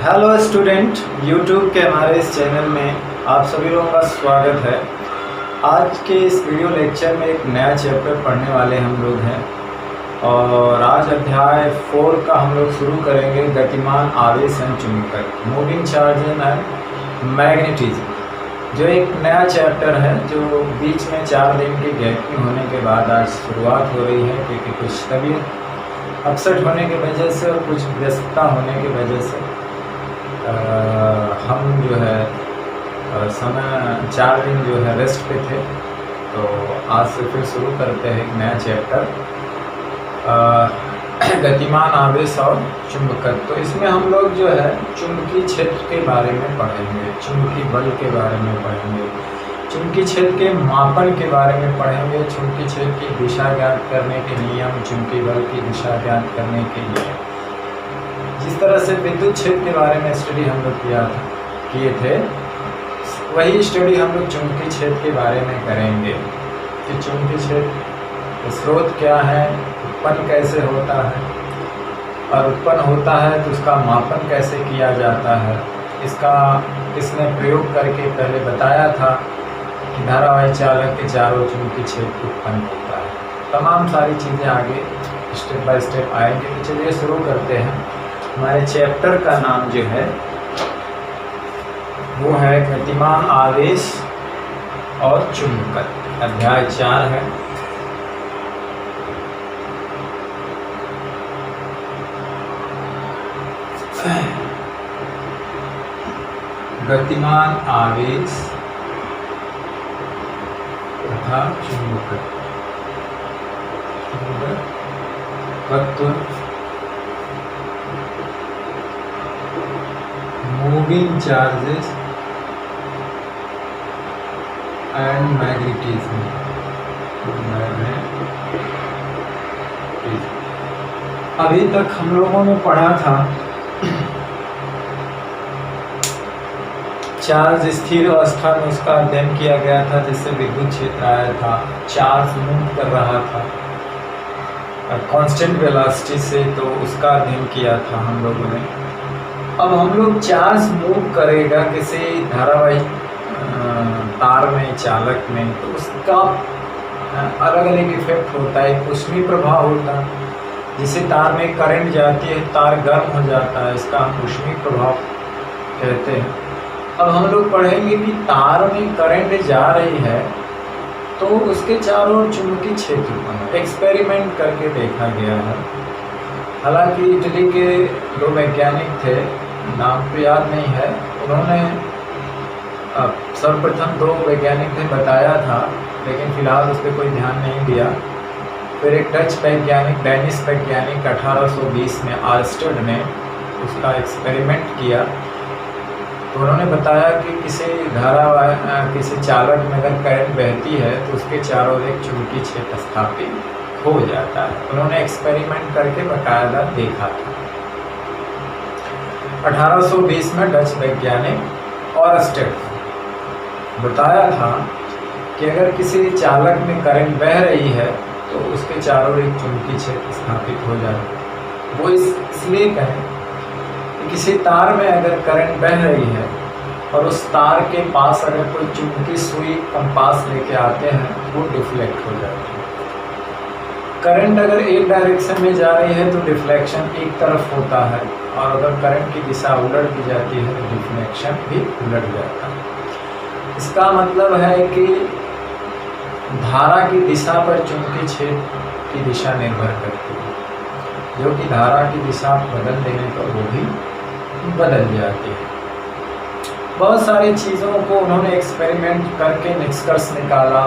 Hello student, YouTube के हमारे इस चैनल में आप सभी लोगों का स्वागत है। आज के इस वीडियो लेक्चर में एक नया चैप्टर पढ़ने वाले हम लोग हैं और आज अध्याय 4 का हम लोग शुरू करेंगे। गतिमान आवेश एंड चुंबकत्व, मूविंग चार्ज एंड मैग्नेटिज्म, जो एक नया चैप्टर है जो बीच में 4 दिन के गैप होने के बाद आज शुरुआत हो रही है, क्योंकि कुछ तबीयत अपसेट होने की वजह से और कुछ व्यस्तता होने की वजह से हम जो है समय 4 दिन जो है रेस्ट पे थे। तो आज से फिर शुरू करते हैं एक नया चैप्टर, गतिमान आवेश और चुंबकत्व। तो इसमें हम लोग जो है चुंबकीय क्षेत्र के बारे में पढ़ेंगे, चुंबकीय बल के बारे में पढ़ेंगे, चुंबकीय क्षेत्र के मापन के बारे में पढ़ेंगे, चुंबकीय क्षेत्र की दिशा ज्ञात करने के नियम, चुंबकीय बल की दिशा ज्ञात करने के लिए जिस तरह से विद्युत क्षेत्र के बारे में स्टडी हम लोग किए थे, वही स्टडी हम लोग चुंबकीय क्षेत्र के बारे में करेंगे कि चुंबकीय क्षेत्र स्रोत क्या है, उत्पन्न कैसे होता है, और उत्पन्न होता है तो उसका मापन कैसे किया जाता है। इसका इसने प्रयोग करके पहले बताया था कि धारावाही चालक के चारों चुंबकीय क्षेत्र उत्पन्न होता है। तमाम सारी चीज़ें आगे स्टेप बाय स्टेप आएंगे। तो चलिए शुरू करते हैं। हमारे चैप्टर का नाम जो है वो है गतिमान आवेश और चुंबकत्व, अध्याय 4 है। गतिमान आवेश तथा चुंबकत्व, मूविंग चार्जेस एंड मैग्नेटिज्म। अभी तक हम लोगों ने पढ़ा था चार्ज स्थिर अवस्था में उसका अध्ययन किया गया था, जिससे विद्युत क्षेत्र आया था, चार्ज मूव कर रहा था कांस्टेंट वेलोसिटी से, तो उसका अध्ययन किया था हम लोगों ने। अब हम लोग चार्ज मूव करेगा किसी धारावाही तार में, चालक में, तो उसका अलग अलग इफेक्ट होता है, ऊष्मीय प्रभाव होता है। जिसे तार में करंट जाती है, तार गर्म हो जाता है, इसका हम ऊष्मीय प्रभाव कहते हैं। अब हम लोग पढ़ेंगे कि तार में करंट जा रही है तो उसके चारों ओर चुंबकीय क्षेत्र बना, एक्सपेरिमेंट करके देखा गया है। हालांकि इटली के 2 वैज्ञानिक थे, नाम तो याद नहीं है, उन्होंने सर्वप्रथम 2 वैज्ञानिक ने बताया था, लेकिन फिलहाल उस पर कोई ध्यान नहीं दिया। फिर एक डच वैज्ञानिक, डेनिश वैज्ञानिक 1820 में आर्स्टेड ने उसका एक्सपेरिमेंट किया। तो उन्होंने बताया कि किसी चालक में अगर करंट बहती है तो उसके चारों ओर एक चुंबकीय क्षेत्र स्थापित हो जाता है। उन्होंने एक्सपेरिमेंट करके बकायदा देखा था। 1820 में डच वैज्ञानिक ऑरस्टेड बताया था कि अगर किसी चालक में करंट बह रही है तो उसके चारों ओर एक चुंबकीय क्षेत्र स्थापित हो जाता है। वो इसलिए कहें कि किसी तार में अगर करंट बह रही है और उस तार के पास अगर कोई चुंबकीय सुई, कंपास लेके आते हैं, वो डिफ्लेक्ट हो जाती है। करंट अगर एक डायरेक्शन में जा रही है तो डिफ्लेक्शन एक तरफ होता है, और अगर करंट की दिशा उलट दी जाती है तो डिफ्लेक्शन भी उलट जाता है। इसका मतलब है कि धारा की दिशा पर चुंबकीय क्षेत्र की दिशा निर्भर करती है, जो कि धारा की दिशा बदल देने पर वो भी बदल जाती है। बहुत सारी चीज़ों को उन्होंने एक्सपेरिमेंट करके निष्कर्ष निकाला।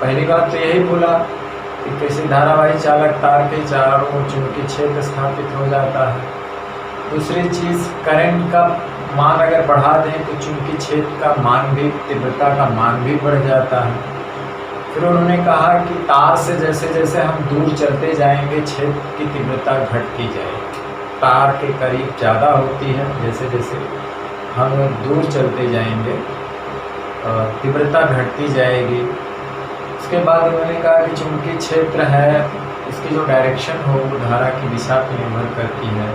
पहली बात तो यही बोला कि किसी धारावाही चालक तार के चारों ओर चुंबकीय क्षेत्र स्थापित हो जाता है। दूसरी चीज़, करंट का मान अगर बढ़ा दें तो चुंबकीय क्षेत्र का मान भी, तीव्रता का मान भी बढ़ जाता है। फिर उन्होंने कहा कि तार से जैसे जैसे हम दूर चलते जाएंगे, क्षेत्र की तीव्रता घटती जाएगी। तार के करीब ज़्यादा होती है, जैसे जैसे हम दूर चलते जाएंगे तीव्रता घटती जाएगी। उसके बाद उन्होंने कहा कि चुंबकीय क्षेत्र है, इसकी जो डायरेक्शन हो वो धारा की दिशा पर निर्भर करती है।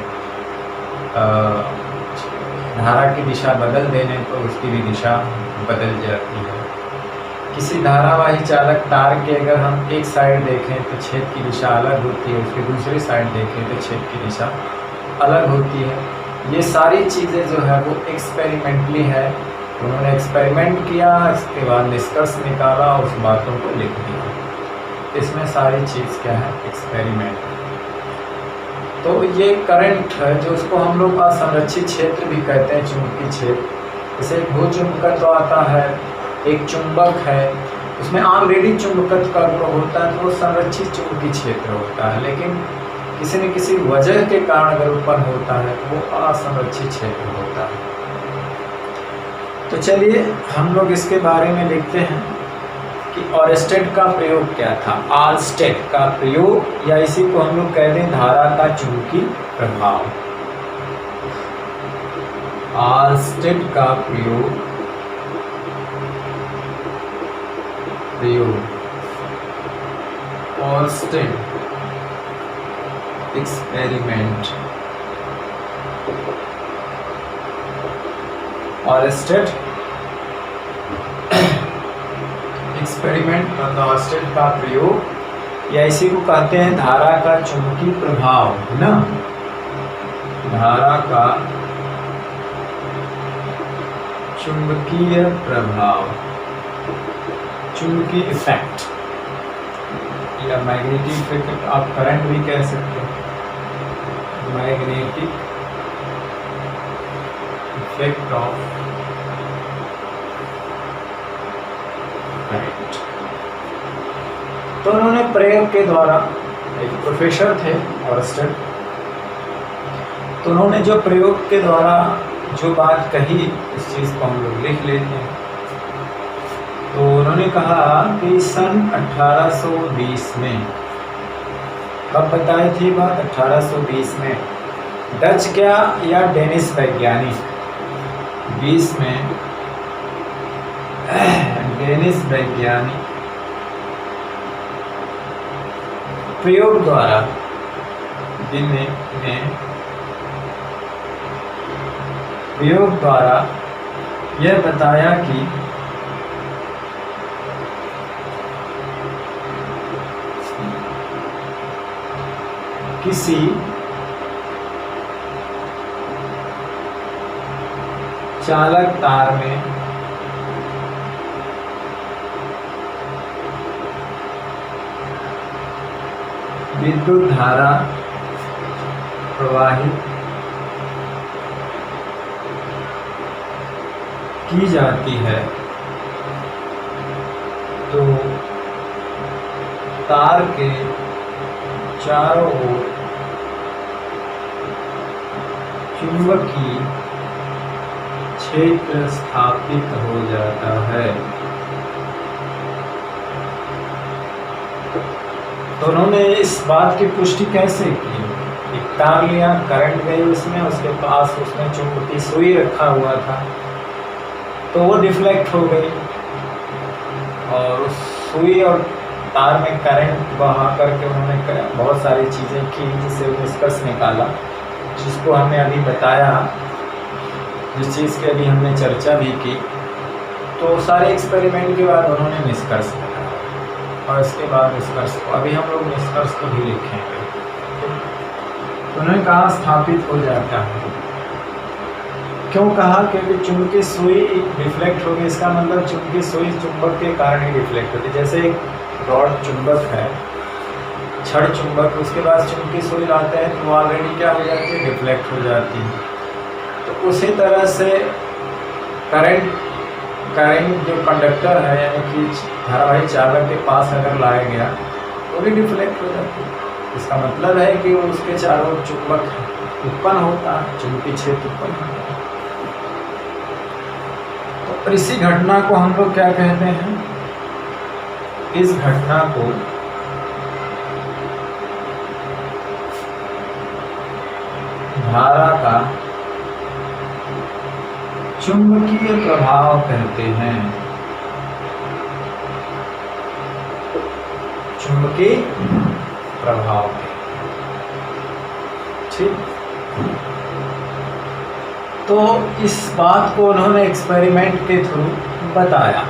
धारा की दिशा बदल देने पर उसकी भी दिशा बदल जाती है। किसी धारावाही चालक तार के अगर हम एक साइड देखें तो छेद की दिशा अलग होती है, उसकी दूसरी साइड देखें तो छेद की दिशा अलग होती है। ये सारी चीज़ें जो है वो एक्सपेरिमेंटली है, उन्होंने एक्सपेरिमेंट किया, इसके बाद निष्कर्ष निकाला, उस बातों को लिख दिया। इसमें सारी चीज़ क्या है, एक्सपेरिमेंट। तो ये करंट है जो उसको हम लोग असंरक्षित क्षेत्र भी कहते हैं, चुंबकीय क्षेत्र। जैसे एक भूचुंबकत्व आता है, एक चुंबक है, उसमें ऑलरेडी चुंबकत्व का गुण होता है तो वो संरक्षित चुंबकीय क्षेत्र होता है, लेकिन किसी न किसी वजह के कारण अगर उत्पन्न होता है तो वो असंरक्षित क्षेत्र होता है। तो चलिए हम लोग इसके बारे में लिखते हैं कि ऑरस्टेड का प्रयोग क्या था। ऑरस्टेड का प्रयोग, या इसी को हम लोग कहते हैं धारा का चुंबकीय प्रभाव। ऑरस्टेड का प्रयोग ऑरस्टेड एक्सपेरिमेंट। ऑरस्टेड एक्सपेरिमेंट मतलब ऑरस्टेड का प्रयोग, या इसी को कहते हैं धारा का चुंबकीय प्रभाव, है ना, धारा का चुंबकीय प्रभाव, चुंबकीय इफेक्ट, या मैग्नेटिक इफेक्ट आप करंट भी कह सकते हैं, मैग्नेटिक इफेक्ट ऑफ करंट। तो उन्होंने प्रयोग के द्वारा, एक प्रोफेसर थे ऑरस्टेड, तो उन्होंने जो प्रयोग के द्वारा जो बात कही उस चीज़ को हम लोग लिख लेते हैं। तो उन्होंने कहा कि सन 1820 में, कब बताई थी बात, 1820 में डच क्या या डेनिश वैज्ञानिक, 20 में डेनिश वैज्ञानिक प्रयोग द्वारा प्रयोग द्वारा यह बताया कि किसी चालक तार में विद्युत धारा प्रवाहित की जाती है तो तार के चारों ओर चुंबकीय क्षेत्र स्थापित हो जाता है। तो उन्होंने इस बात की पुष्टि कैसे की, एक तार लिया, करंट गई उसमें, उसके पास उसमें चुंबकीय सुई रखा हुआ था, तो वो डिफ्लेक्ट हो गई और उस सुई और तार में करंट बहा करके उन्होंने बहुत सारी चीज़ें की जिससे निष्कर्ष निकाला, जिसको हमने अभी बताया, जिस चीज़ की अभी हमने चर्चा भी की। तो सारे एक्सपेरिमेंट के बाद उन्होंने निष्कर्ष निकाला और इसके बाद निष्कर्ष को अभी हम लोग निष्कर्ष को भी लिखेंगे। उन्होंने कहा स्थापित हो जाता है, क्यों कहा, क्योंकि चुंबकीय सुई रिफ्लेक्ट होगी, इसका मतलब चुंबकीय सुई चुंबक के कारण ही रिफ्लेक्ट होती है। जैसे एक रॉड चुंबक है, छड़ चुंबक, उसके बाद चुंबकीय सुई लाते हैं तो वो ऑलरेडी क्या हो जाती है, रिफ्लेक्ट हो जाती है। तो उसी तरह से करंट जो कंडक्टर है यानी कि धारावाही चालक के पास अगर लाया गया तो भी रिफ्लेक्ट हो जाती है। इसका मतलब है कि उसके चारों चुंबक उत्पन्न होता है, चुंबकीय क्षेत्र उत्पन्न होता है। तो इसी घटना को हम लोग क्या कहते हैं, इस घटना को धारा का चुंबकीय प्रभाव कहते हैं। चुंबकीय प्रभाव, ठीक। तो इस बात को उन्होंने एक्सपेरिमेंट के थ्रू बताया।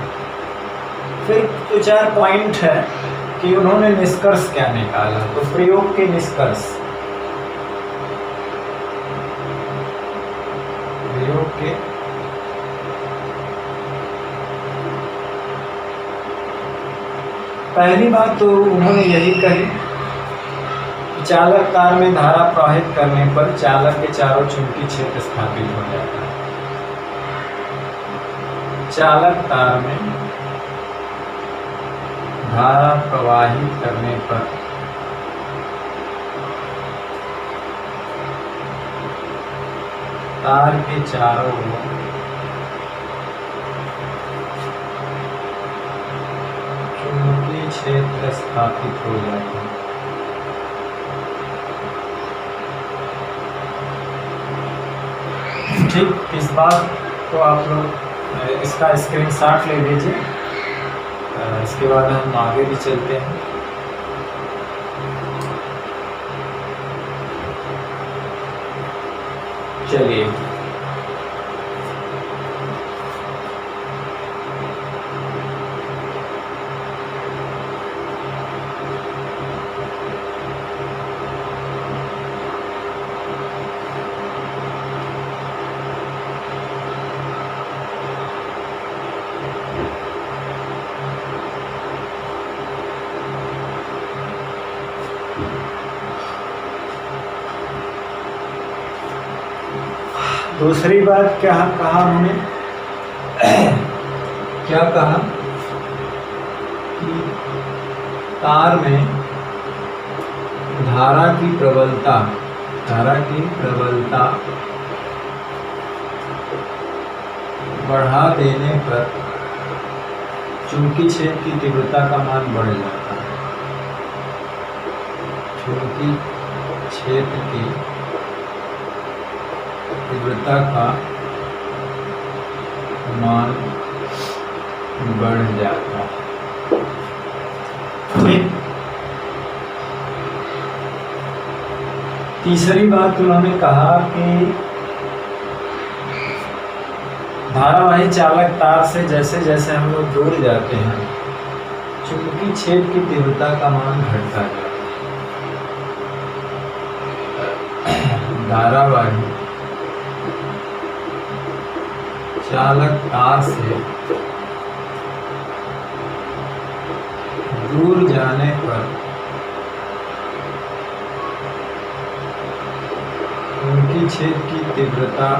फिर 2-4 पॉइंट है कि उन्होंने निष्कर्ष क्या निकाला। तो प्रयोग के निष्कर्ष, प्रयोग के पहली बात तो उन्होंने यही कही, चालक तार में धारा प्रवाहित करने पर चालक के चारों चुंबकीय क्षेत्र स्थापित हो जाता है। चालक तार में धारा प्रवाहित करने पर तार के चारों ओर चुंबकीय क्षेत्र स्थापित हो जाता है। ठीक, इस बात को आप लोग इसका स्क्रीनशॉट ले लीजिए। इसके बाद हम आगे भी चलते हैं। चलिए, दूसरी बात क्या कहा उन्होंने, क्या कहा कि तार में धारा की प्रबलता बढ़ा देने पर चुंबकीय क्षेत्र की तीव्रता का मान बढ़ जाता है। चुंबकीय क्षेत्र की तीव्रता का मान बढ़ जाता है। ठीक, तीसरी बात उन्होंने कहा कि धारावाही चालक तार से जैसे जैसे हम लोग दूर जाते हैं, चुंबकीय क्षेत्र की तीव्रता का मान घटता जाता है। धारावाही चालक तार से दूर जाने पर उनकी क्षेत्र की तीव्रता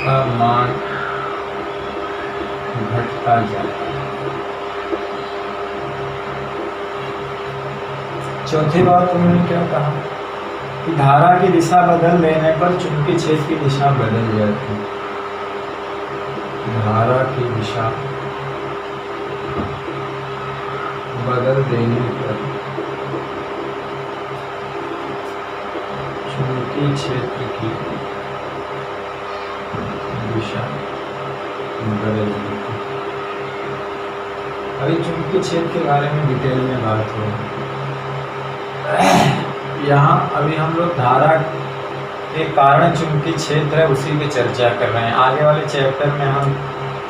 का मान घटता जाता है। चौथी बात उन्होंने क्या कहा कि धारा की दिशा बदल देने पर चुंबकीय क्षेत्र की दिशा बदल जाती है। धारा की दिशा बदल देने पर चुंबकीय क्षेत्र की दिशा बदल जाती है। अभी चुंबकीय क्षेत्र के बारे में डिटेल में बात हो रही है। यहाँ अभी हम लोग धारा के कारण चुंबकीय क्षेत्र है उसी की चर्चा कर रहे हैं। आगे वाले चैप्टर में हम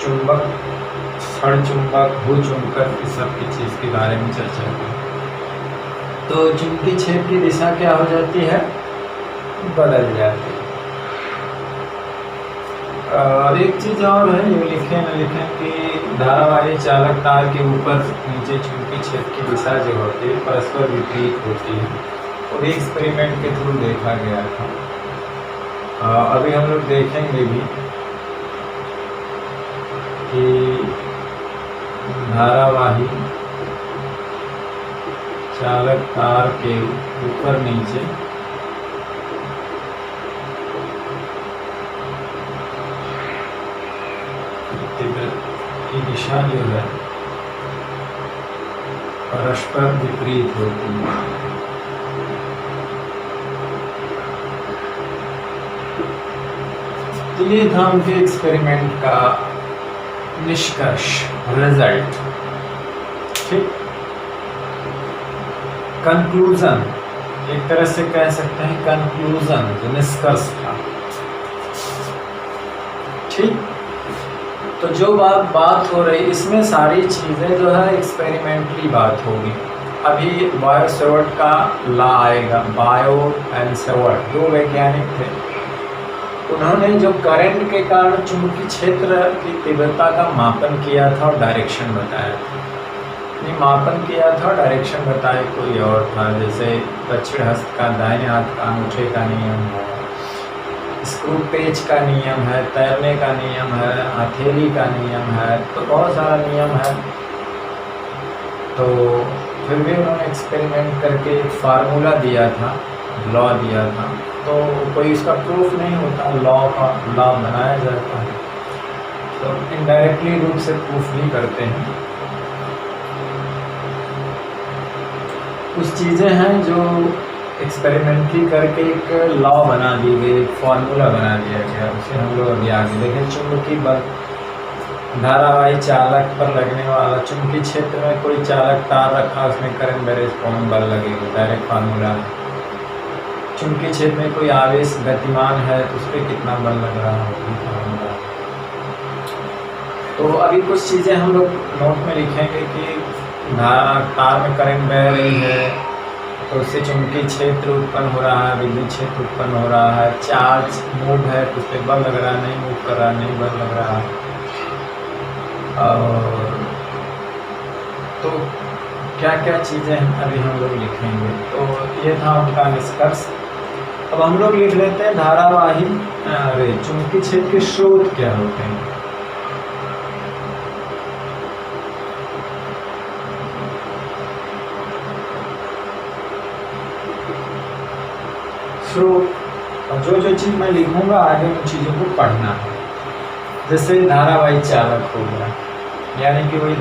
चुंबक, क्षण चुंबक, भूचुंबक, इस सब की चीज़ के बारे में चर्चा करें। तो चुंबकीय क्षेत्र की दिशा क्या हो जाती है? बदल जाती है। और एक चीज़ और है, ये लिखें न लिखें कि धारावाही चालक तार के ऊपर नीचे चुंबकीय क्षेत्र की दिशा जो होती है परस्पर विपरीत होती है, और एक्सपेरिमेंट के थ्रू देखा गया था। अभी हम लोग देखेंगे भी कि धारावाही चालक तार के ऊपर नीचे की दिशा जो है परस्पर विपरीत होती है। तो ये था उनके एक्सपेरिमेंट का निष्कर्ष, रिजल्ट। ठीक, कंक्लूजन एक तरह से कह सकते हैं कंक्लूजन, जो निष्कर्ष था। ठीक, तो जो बात हो रही, इसमें सारी चीज़ें जो है एक्सपेरिमेंटली बात होगी। अभी बायो सेवर्ट का लॉ आएगा। बायो एंड सेवर्ट 2 वैज्ञानिक थे। उन्होंने जो करंट के कारण चुंबकीय क्षेत्र की तीव्रता का मापन किया था और डायरेक्शन बताया था। नहीं, मापन किया था, डायरेक्शन बताया कोई और था। जैसे दक्षिण हस्त का दाहिने हाथ का अंगूठे का नियम है, स्क्रू पेच का नियम है, तैरने का नियम है, हथेली का नियम है, तो बहुत सारा नियम है। तो फिर भी उन्होंने एक्सपेरिमेंट करके एक फार्मूला दिया था, लॉ दिया था। तो कोई इसका प्रूफ नहीं होता, लॉ बनाया जाता है, तो इनडायरेक्टली रूप से प्रूफ नहीं करते हैं। कुछ चीज़ें हैं जो एक्सपेरिमेंटली करके एक लॉ बना दी गई, एक फार्मूला बना दिया गया, उसे हम लोग अभी आगे देखें। चुंबकीय बल, धारावाही चालक पर लगने वाला, चुंबकीय क्षेत्र में कोई चालक तार रखा, उसमें करंट बैरेज पॉइंट बल लगेगा, डायरेक्ट फार्मूला है। चुंबकीय क्षेत्र में कोई आवेश गतिमान है तो उस पर कितना बल लग रहा होगा। तो अभी कुछ चीज़ें हम लोग नोट में लिखेंगे कि तार में करंट बह रही है तो उससे चुंबकीय क्षेत्र उत्पन्न हो रहा है, विद्युत क्षेत्र उत्पन्न हो रहा है। चार्ज मूव है तो उस पर बल लग रहा है, नहीं मूव कर रहा है, नहीं बल लग रहा है। और तो क्या क्या चीज़ें अभी हम लोग लिखेंगे। तो ये था उनका निष्कर्ष। अब हम लोग लिख लेते हैं धारावाही चुंबकीय क्षेत्र के स्रोत क्या होते हैं। स्रोत, और जो चीज़ मैं लिखूंगा आगे उन चीज़ों को पढ़ना है। जैसे धारावाही चालक हो गया, यानी कि वही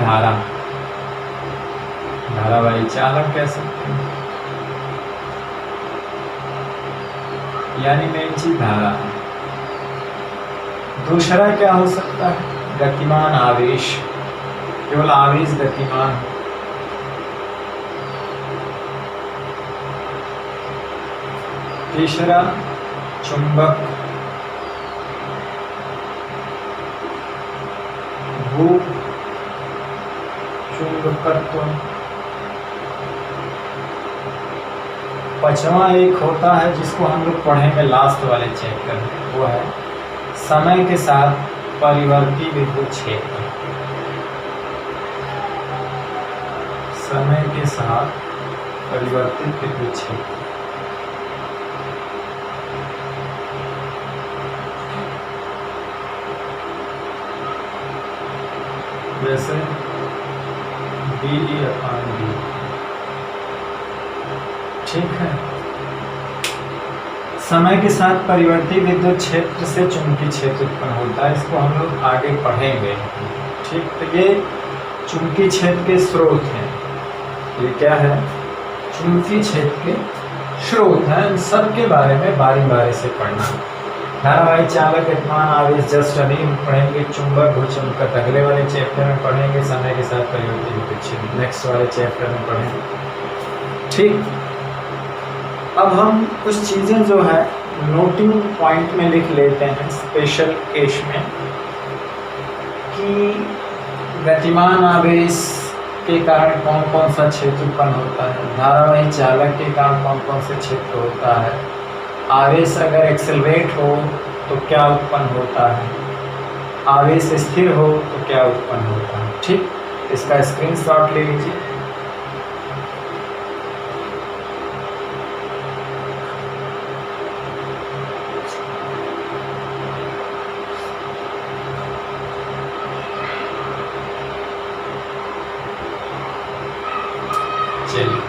धारावाही चालक कह सकते हैं, यानी मेन चीज धारा है। दूसरा क्या हो सकता है, गतिमान आवेश, केवल आवेश गतिमान है। तीसरा चुंबक, भू चुंबकत्व। पांचवा एक होता है जिसको हम लोग पढ़ेंगे लास्ट वाले चैप्टर में, वो है समय के साथ परिवर्ती विद्युत क्षेत्र। समय के साथ परिवर्तित विद्युत क्षेत्र। जैसे dE/dt, ठीक है। समय के साथ परिवर्ती विद्युत क्षेत्र से चुंबकीय क्षेत्र उत्पन्न होता है, इसको हम लोग आगे पढ़ेंगे, ठीक। तो ये चुंबकीय क्षेत्र के स्रोत हैं। ये क्या है, चुंबकीय क्षेत्र के स्रोत हैं। इन सब के बारे में बारी बारी से पढ़ना। धारावाही चालक, गतिमान आवेश जस्ट अभी पढ़ेंगे। चुंबक, भूचुंबकत्व अगले वाले चैप्टर में पढ़ेंगे। समय के साथ परिवर्ती विद्युत क्षेत्र नेक्स्ट वाले चैप्टर में पढ़ेंगे, ठीक। अब हम कुछ चीज़ें जो है नोटिंग पॉइंट में लिख लेते हैं, स्पेशल केस में, कि गतिमान आवेश के कारण कौन कौन सा क्षेत्र उत्पन्न होता है, धारावाही चालक के कारण कौन कौन से क्षेत्र होता है, आवेश अगर एक्सेलरेट हो तो क्या उत्पन्न होता है, आवेश स्थिर हो तो क्या उत्पन्न होता है, ठीक। इसका स्क्रीनशॉट ले लीजिए। चलिए,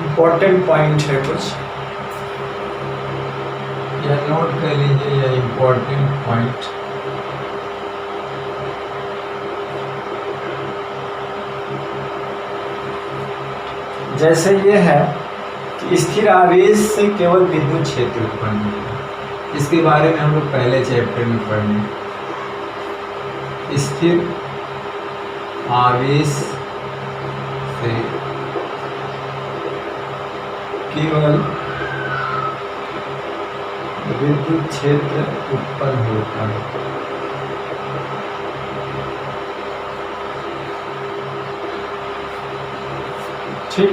इम्पोर्टेंट पॉइंट है कुछ, या नोट कर लीजिए, या इम्पोर्टेंट पॉइंट। जैसे ये है स्थिर आवेश से केवल विद्युत क्षेत्र उत्पन्न होता है। इसके बारे में हम लोग पहले चैप्टर में पढ़े। स्थिर आवेश से केवल विद्युत क्षेत्र उत्पन्न होता है। ठीक।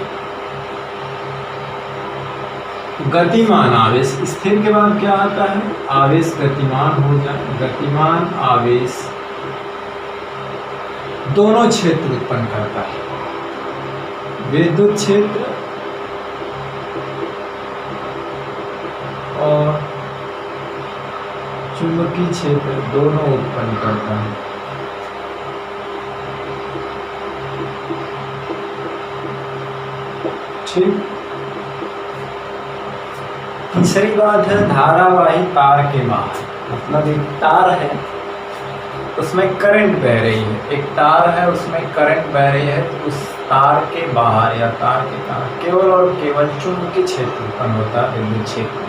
गतिमान आवेश, स्थिर के बाद क्या आता है? आवेश गतिमान हो जाए। गतिमान आवेश दोनों क्षेत्र उत्पन्न करता है, विद्युत क्षेत्र और चुंबकीय क्षेत्र दोनों उत्पन्न करता है। ठीक। तीसरी बात है धारावाही तार के बाहर, मतलब एक तार है उसमें करंट बह रही है, एक तार है उसमें करंट बह रही है, तो उस तार के बाहर या तार के कारण केवल और केवल चुंबकीय क्षेत्र उत्पन्न होता है, विद्युत क्षेत्र।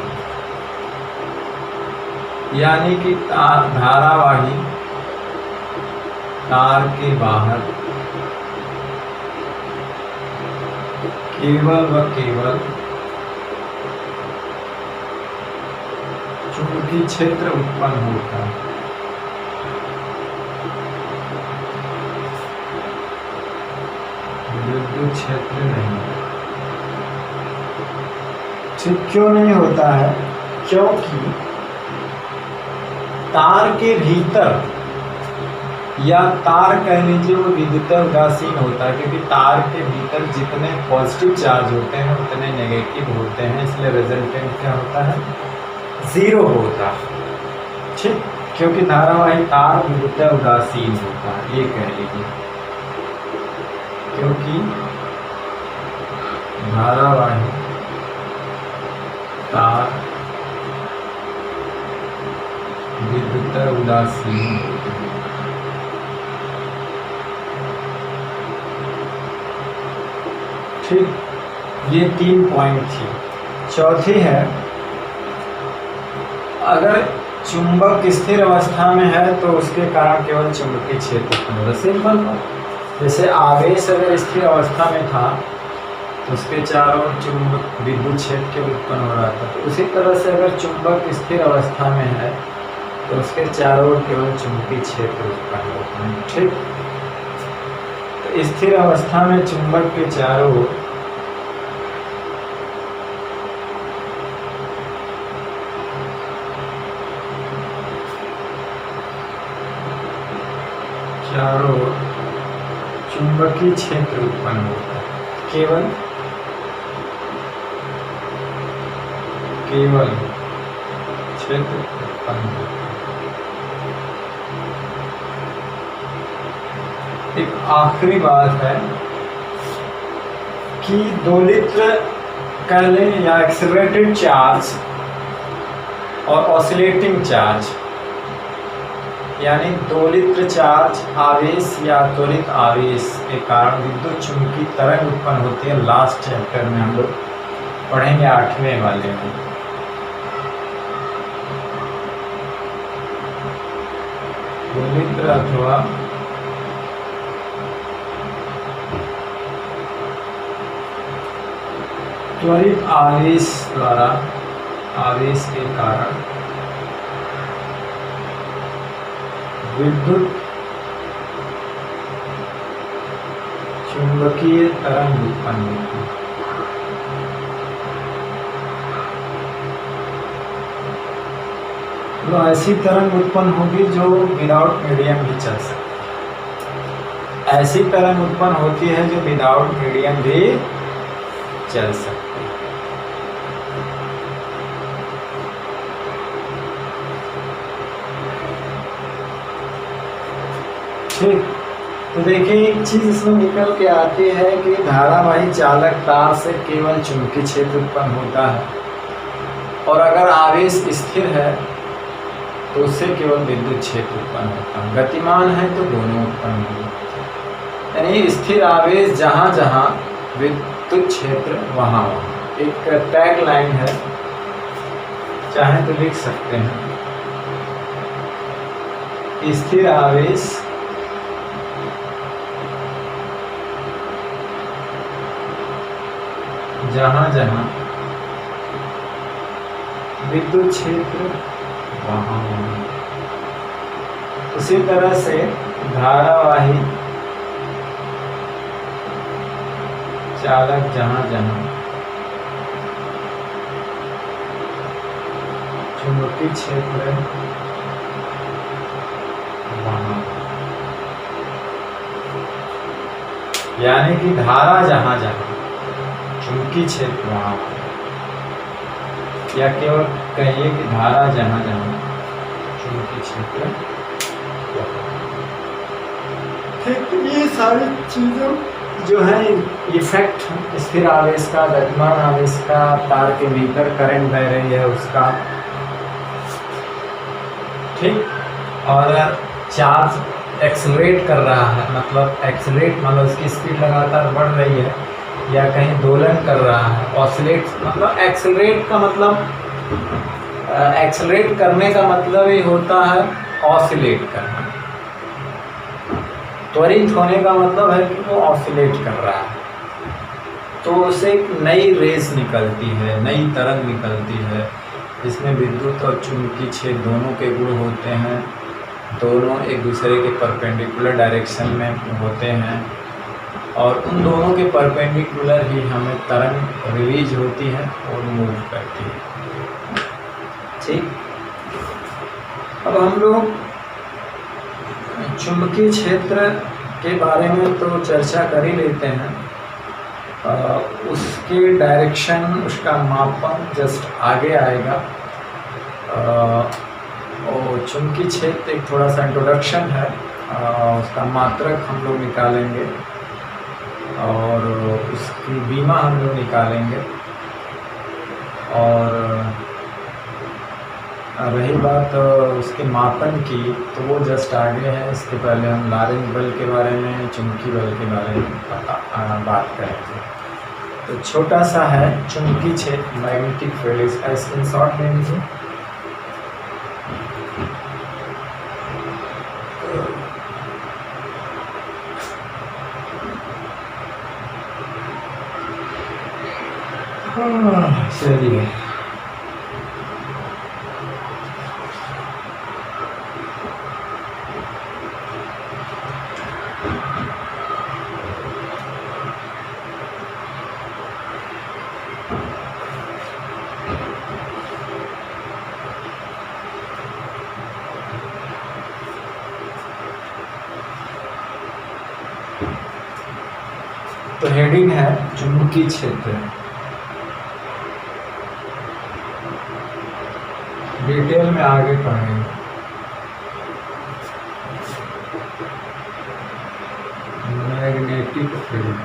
यानी कि धारावाही तार के बाहर केवल व केवल चुंबकीय क्षेत्र उत्पन्न होता है। विद्युत क्षेत्र नहीं। ठीक। क्यों नहीं होता है? क्योंकि तार के भीतर, या तार कह लीजिए वो विद्युत उदासीन होता है, क्योंकि तार के भीतर जितने पॉजिटिव चार्ज होते हैं उतने नेगेटिव होते हैं, इसलिए रिजल्टेंट क्या होता है? जीरो होता है। ठीक। क्योंकि धारावाही तार विद्युत उदासीन होता है, ये कह लीजिए। क्योंकि धारावाही तार विद्युत उदासीन होता है। ठीक। ये 3 पॉइंट थी। चौथी है, अगर चुंबक स्थिर अवस्था में है तो उसके कारण केवल चुंबकीय क्षेत्र उत्पन्न होगा। सिंपल बात। जैसे आवेश अगर स्थिर अवस्था में था तो उसके चारों ओर चुंबक विद्युत क्षेत्र केवल उत्पन्न हो रहा था, तो उसी तरह से अगर चुंबक स्थिर अवस्था में है तो उसके चारों ओर केवल चुंबकीय क्षेत्र उत्पन्न होता है। ठीक। तो स्थिर अवस्था में चुंबक के चारों ओर चारों ओर चुंबकीय क्षेत्र उत्पन्न होता है। केवल क्षेत्र उत्पन्न होता है। एक आखिरी बात है कि दोलित्र कह लें या एक्सेलरेटेड चार्ज और ऑसिलेटिंग चार्ज, यानी दोलित्र चार्ज आवेश या त्वरित आवेश के कारण विद्युत चुंबकीय तरंग उत्पन्न होती है। लास्ट चैप्टर में हम लोग पढ़ेंगे 8वें वाले में। दोलित्र अथवा त्वरित आवेश द्वारा आवेश के कारण विद्युत चुंबकीय तरंग उत्पन्न होती है। तो ऐसी तरंग उत्पन्न होगी जो विदाउट मीडियम भी चल सकती है। ऐसी तरंग उत्पन्न होती है जो विदाउट मीडियम भी चल सकती है। ठीक। तो देखिए एक चीज इसमें निकल के आती है कि धारावाही चालक तार से केवल चुंबकीय क्षेत्र उत्पन्न होता है, और अगर आवेश स्थिर है तो उससे केवल विद्युत क्षेत्र उत्पन्न होता है। गतिमान है तो दोनों उत्पन्न होते हैं। यानी स्थिर आवेश जहाँ जहाँ विद्युत क्षेत्र वहाँ वहाँ, एक टैग लाइन है, चाहे तो लिख सकते हैं, स्थिर आवेश जहां जहां विद्युत क्षेत्र वहां वहां। उसी तरह से धारावाही चालक जहां जहां चुंबकीय क्षेत्र वहां, यानी कि धारा जहां जहां चुंबकीय क्षेत्र वहां, या केवल कहिए कि धारा जहां जहां चुंबकीय क्षेत्र वहां। ठीक, ये सारी चीज़ों जो है इफेक्ट स्थिर आवेश का, गतिमान आवेश का, तार के भीतर करंट बह रही है उसका, ठीक। और चार्ज एक्सेलरेट कर रहा है, मतलब एक्सेलरेट मतलब उसकी स्पीड लगातार बढ़ रही है, या कहीं दोलन कर रहा है। ऑसिलेट मतलब एक्सेलरेट का मतलब, एक्सेलरेट करने का मतलब ही होता है ऑसिलेट करना। त्वरित होने का मतलब है कि वो ऑसिलेट कर रहा है, तो उससे एक नई रेस निकलती है, नई तरंग निकलती है, जिसमें विद्युत और चुंबकीय क्षेत्र दोनों के गुण होते हैं, दोनों एक दूसरे के परपेंडिकुलर डायरेक्शन में होते हैं, और उन दोनों के परपेंडिकुलर ही हमें तरंग रिलीज होती है और मूव करती है, ठीक। अब हम लोग चुंबकीय क्षेत्र के बारे में तो चर्चा कर ही लेते हैं। उसके डायरेक्शन, उसका मापन जस्ट आगे आएगा। और चुंबकीय क्षेत्र एक थोड़ा सा इंट्रोडक्शन है, उसका मात्रक हम लोग निकालेंगे और उसकी बीमा हम लोग निकालेंगे। और रही बात उसके मापन की, तो वो जस्ट आगे है। इसके पहले हम लारेंज बल के बारे में, चुंबकीय बल के बारे में बात करेंगे। तो छोटा सा है चुंबकीय क्षेत्र, मैग्नेटिक फील्ड, इसका स्क्रीनशॉट ले लीजिए। चलिए, तो हेडिंग है चुंबकीय क्षेत्र। डिटेल में आगे पढ़ेंगे। मैग्नेटिक फील्ड,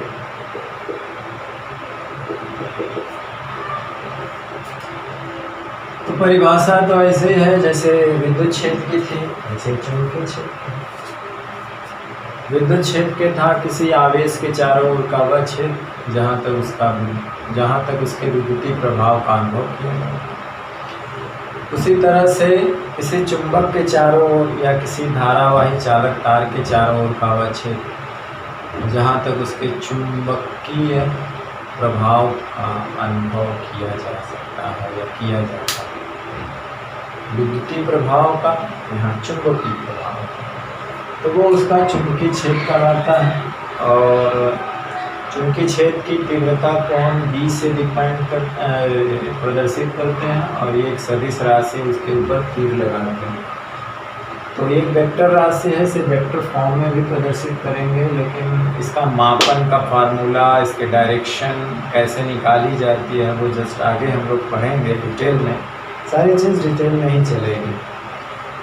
तो परिभाषा तो ऐसे ही है जैसे विद्युत क्षेत्र की थी, ऐसे चुंबकीय क्षेत्र। विद्युत क्षेत्र के था किसी आवेश के चारों ओर का वह क्षेत्र जहाँ तक उसके विद्युतीय प्रभाव का अनुभव किया जाए। उसी तरह से किसी चुंबक के चारों ओर या किसी धारावाही चालक तार के चारों ओर का वह क्षेत्र जहाँ तक उसके चुंबकीय प्रभाव का अनुभव किया जा सकता है या किया जाता है। विद्युतीय प्रभाव का, यहाँ चुंबकीय प्रभाव का, तो वो उसका चुंबकीय क्षेत्र कहलाता है। और चुंबकीय क्षेत्र की तीव्रता कोण B से प्रदर्शित करते हैं, और ये एक सदिश राशि उसके ऊपर तीर लगाते हैं। तो एक वेक्टर राशि है, इसे वेक्टर फॉर्म में भी प्रदर्शित करेंगे, लेकिन इसका मापन का फार्मूला, इसके डायरेक्शन कैसे निकाली जाती है, वो जस्ट आगे हम लोग पढ़ेंगे डिटेल में। सारी चीज़ डिटेल में ही चलेगी।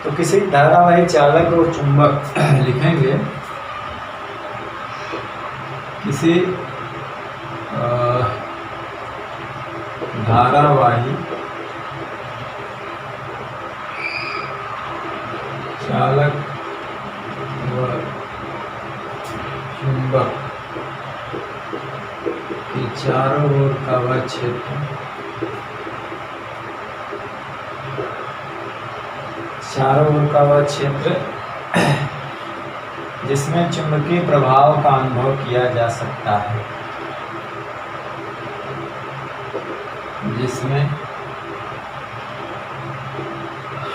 तो किसी धारावाही चालक और चुंबक लिखेंगे, किसी धारावाही चालक व चुंबक के चारों ओर का वह क्षेत्र, चारों ओर का वह क्षेत्र जिसमें चुंबकीय प्रभाव का अनुभव किया जा सकता है, जिसमें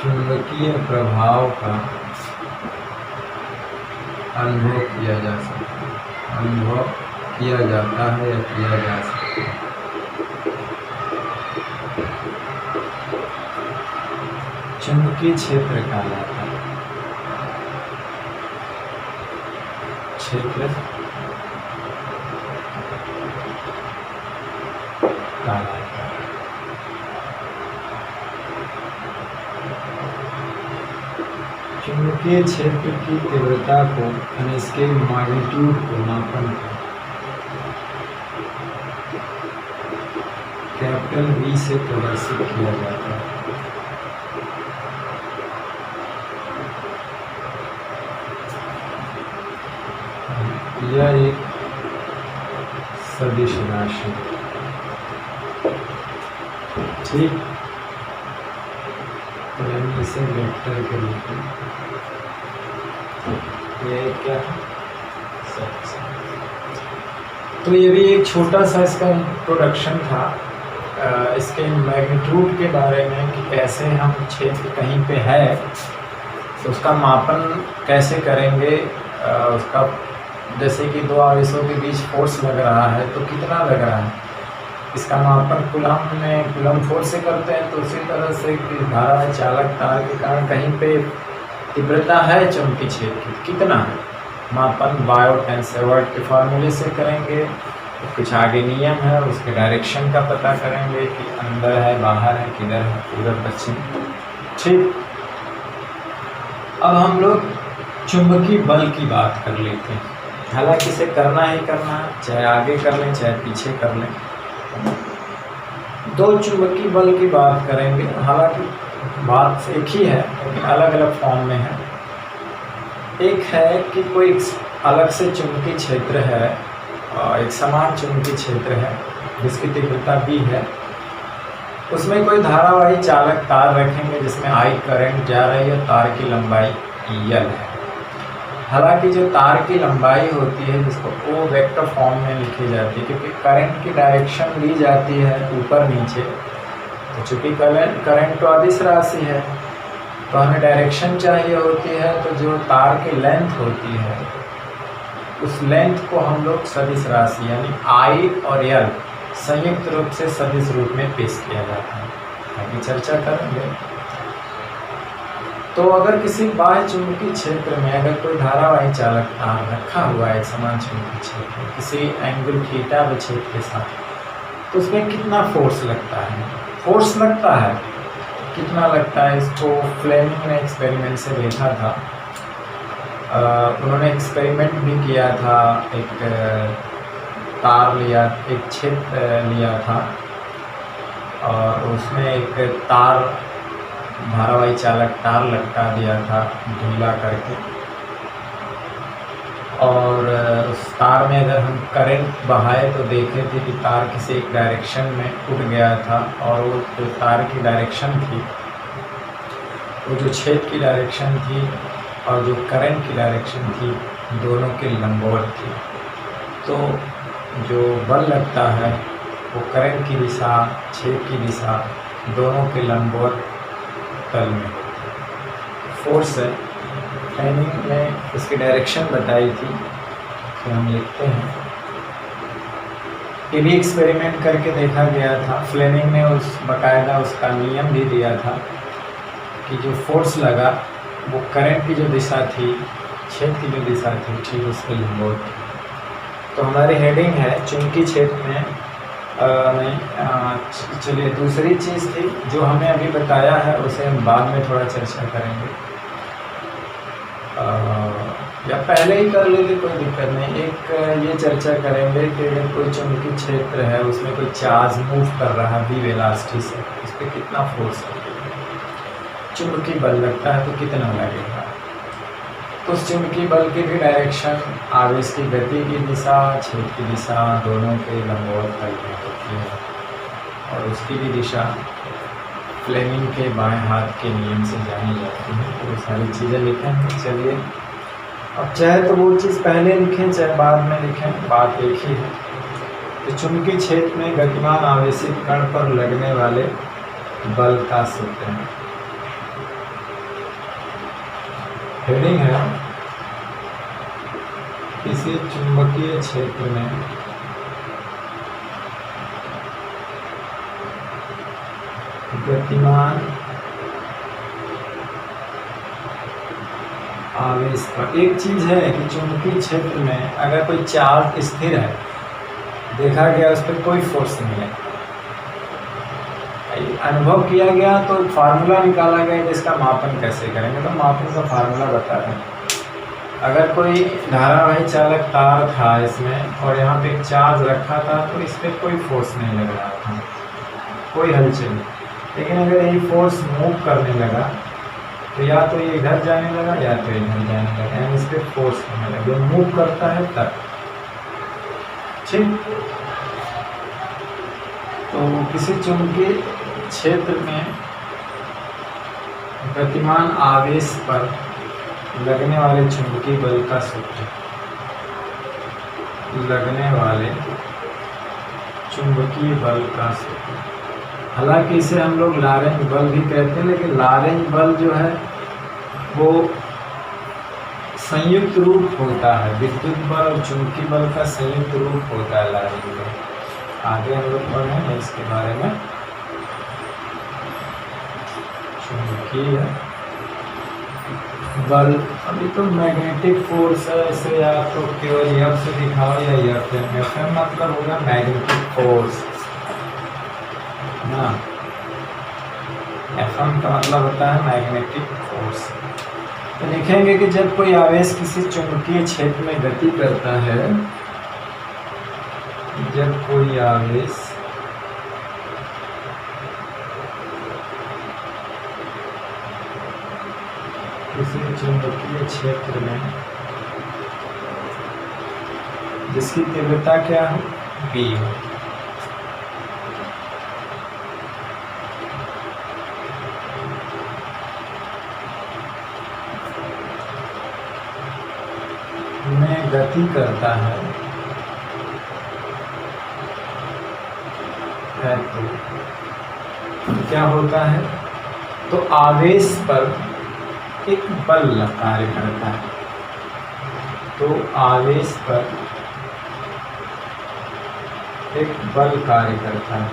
चुंबकीय प्रभाव का अनुभव किया जा सकता है, अनुभव किया जाता है या किया जा सकता है। चुंबकीय क्षेत्र कहलाता है, क्षेत्र कहलाता है। चुंबकीय क्षेत्र की तीव्रता को यानी इसके मैग्नीट्यूड को मापन कैपिटल V से प्रदर्शित किया जाता है। यह एक सदिश राशि, ठीक, तो हम इसे वेक्टर के रूप में, ये क्या है, तो ये भी एक छोटा सा इसका इंट्रोडक्शन था इसके मैग्नीट्यूड के बारे में कि कैसे हम क्षेत्र कहीं पे है तो उसका मापन कैसे करेंगे। उसका जैसे कि दो आवेशों के बीच फोर्स लग रहा है तो कितना लग रहा है, इसका मापन कूलम में कूलम फोर्स से करते हैं। तो उसी तरह से धारा चालक तार के कारण कहीं पे तीव्रता है चुंबकीय क्षेत्र की, कितना है, मापन बायोट एंड सेवर्ट के फार्मूले से करेंगे। तो कुछ आगे नियम है, उसके डायरेक्शन का पता करेंगे कि अंदर है, बाहर है, किधर है, पूरब पश्चिम, ठीक। अब हम लोग चुंबकीय बल की बात कर लेते हैं। हालांकि इसे करना ही करना है, चाहे आगे कर लें चाहे पीछे कर लें। दो चुंबकीय बल की बात करेंगे, हालांकि बात एक ही है लेकिन अलग अलग फॉर्म में है। एक है कि कोई अलग से चुंबकीय क्षेत्र है और एक समान चुंबकीय क्षेत्र है जिसकी तीव्रता B है, उसमें कोई धारावाही चालक तार रखेंगे जिसमें I करंट जा रही है, तार की लंबाई L है। हालांकि जो तार की लंबाई होती है जिसको O वेक्टर फॉर्म में लिखी जाती है, क्योंकि करंट की डायरेक्शन ली जाती है ऊपर नीचे, तो चूँकि करंट तो अदिश राशि है तो हमें डायरेक्शन चाहिए होती है। तो जो तार की लेंथ होती है उस लेंथ को हम लोग सदिश राशि यानी I और L संयुक्त रूप से सदिश रूप में पेश किया जाता है, आगे चर्चा करेंगे। तो अगर किसी बाह्य चुंबकीय क्षेत्र में अगर कोई धारावाही चालक तार रखा हुआ है समान चुंबकीय क्षेत्र किसी एंगल थीटा विच्छेद के साथ, तो उसमें कितना फोर्स लगता है, फोर्स लगता है, कितना लगता है, इसको फ्लेमिंग ने एक्सपेरिमेंट से देखा था। उन्होंने एक्सपेरिमेंट भी किया था, एक तार लिया, एक क्षेत्र लिया था और उसमें एक तार धारावाही चालक तार लटका दिया था ढीला करके, और उस तार में अगर हम करंट बहाए तो देखे थे कि तार किसी एक डायरेक्शन में उठ गया था और वो जो तार की डायरेक्शन थी वो जो छेद की डायरेक्शन थी और जो करंट की डायरेक्शन थी दोनों के लंबवत थी। तो जो बल लगता है वो करंट की दिशा, छेद की दिशा दोनों के लंबवत तल में फोर्स है। फ्लेमिंग ने उसकी डायरेक्शन बताई थी, तो हम लिखते हैं। ये भी एक्सपेरिमेंट करके देखा गया था। फ्लेमिंग ने उस बाकायदा उसका नियम भी दिया था कि जो फोर्स लगा वो करंट की जो दिशा थी, छेद की जो दिशा थी, ठीक उसके लंबवत थी। तो हमारी हेडिंग है चुंबकीय क्षेत्र में चलिए दूसरी चीज़ थी जो हमें अभी बताया है उसे हम बाद में थोड़ा चर्चा करेंगे, या पहले ही कर लेते कोई दिक्कत नहीं। एक ये चर्चा करेंगे कि अगर कोई चुंबकीय क्षेत्र है उसमें कोई चार्ज मूव कर रहा है v वेलोसिटी से, उस पर कितना फोर्स लगेगा, चुंबकीय बल लगता है तो कितना लगेगा। उस चुंबकीय बल की भी डायरेक्शन आवेश की गति की दिशा, छेद की दिशा दोनों के लंबवत तल में होती है, और उसकी भी दिशा फ्लेमिंग के बाएं हाथ के नियम से जानी जाती है। तो वो सारी चीज़ें लिखें। चलिए, अब चाहे तो वो चीज़ पहले लिखें चाहे बाद में लिखें, बात एक ही है। तो चुंबकीय क्षेत्र में गतिमान आवेशित कण पर लगने वाले बल का सूत्र है। हेडिंग है किसी चुंबकीय क्षेत्र में गतिमान आवेश पर। एक चीज है कि चुंबकीय क्षेत्र में अगर कोई चार्ज स्थिर है, देखा गया उस पर कोई फोर्स नहीं है, अनुभव किया गया, तो फार्मूला निकाला गया जिसका मापन कैसे करेंगे। तो मापन का फार्मूला बता रहे हैं। अगर कोई धारावाही चालक तार था इसमें और यहाँ पे एक चार्ज रखा था, तो इस पर कोई फोर्स नहीं लग रहा था, कोई हलचल नहीं। लेकिन अगर यही फोर्स मूव करने लगा तो या तो ये इधर जाने लगा या तो इधर जाने लगा, यानी इस पर फोर्स होने लगा। जब मूव करता है तब, ठीक। तो किसी चुंबकीय क्षेत्र में गतिमान आवेश पर लगने वाले चुंबकीय बल का सूत्र, लगने वाले चुंबकीय बल का सूत्र। हालांकि इसे हम लोग लॉरेंज बल भी कहते हैं, लेकिन लॉरेंज बल जो है वो संयुक्त रूप होता है, विद्युत बल और चुंबकीय बल का संयुक्त रूप होता है लॉरेंज बल। आगे हम लोग पढ़ेंगे इसके बारे में। चुंबकीय बल, अभी तो मैग्नेटिक फोर्स है, इसे या तो केवल एफ से दिखाओ या एफ एम मतलब होगा मैग्नेटिक फोर्स ना। एफएम का मतलब होता है मैग्नेटिक फोर्स। तो लिखेंगे कि जब कोई आवेश किसी चुंबकीय क्षेत्र में गति करता है, जब कोई आवेश किसी चुंबकीय क्षेत्र में जिसकी तीव्रता क्या है, बी हो, में गति करता है तो क्या होता है, तो आवेश पर एक बल कार्य करता है। तो आवेश पर एक बल कार्य करता है।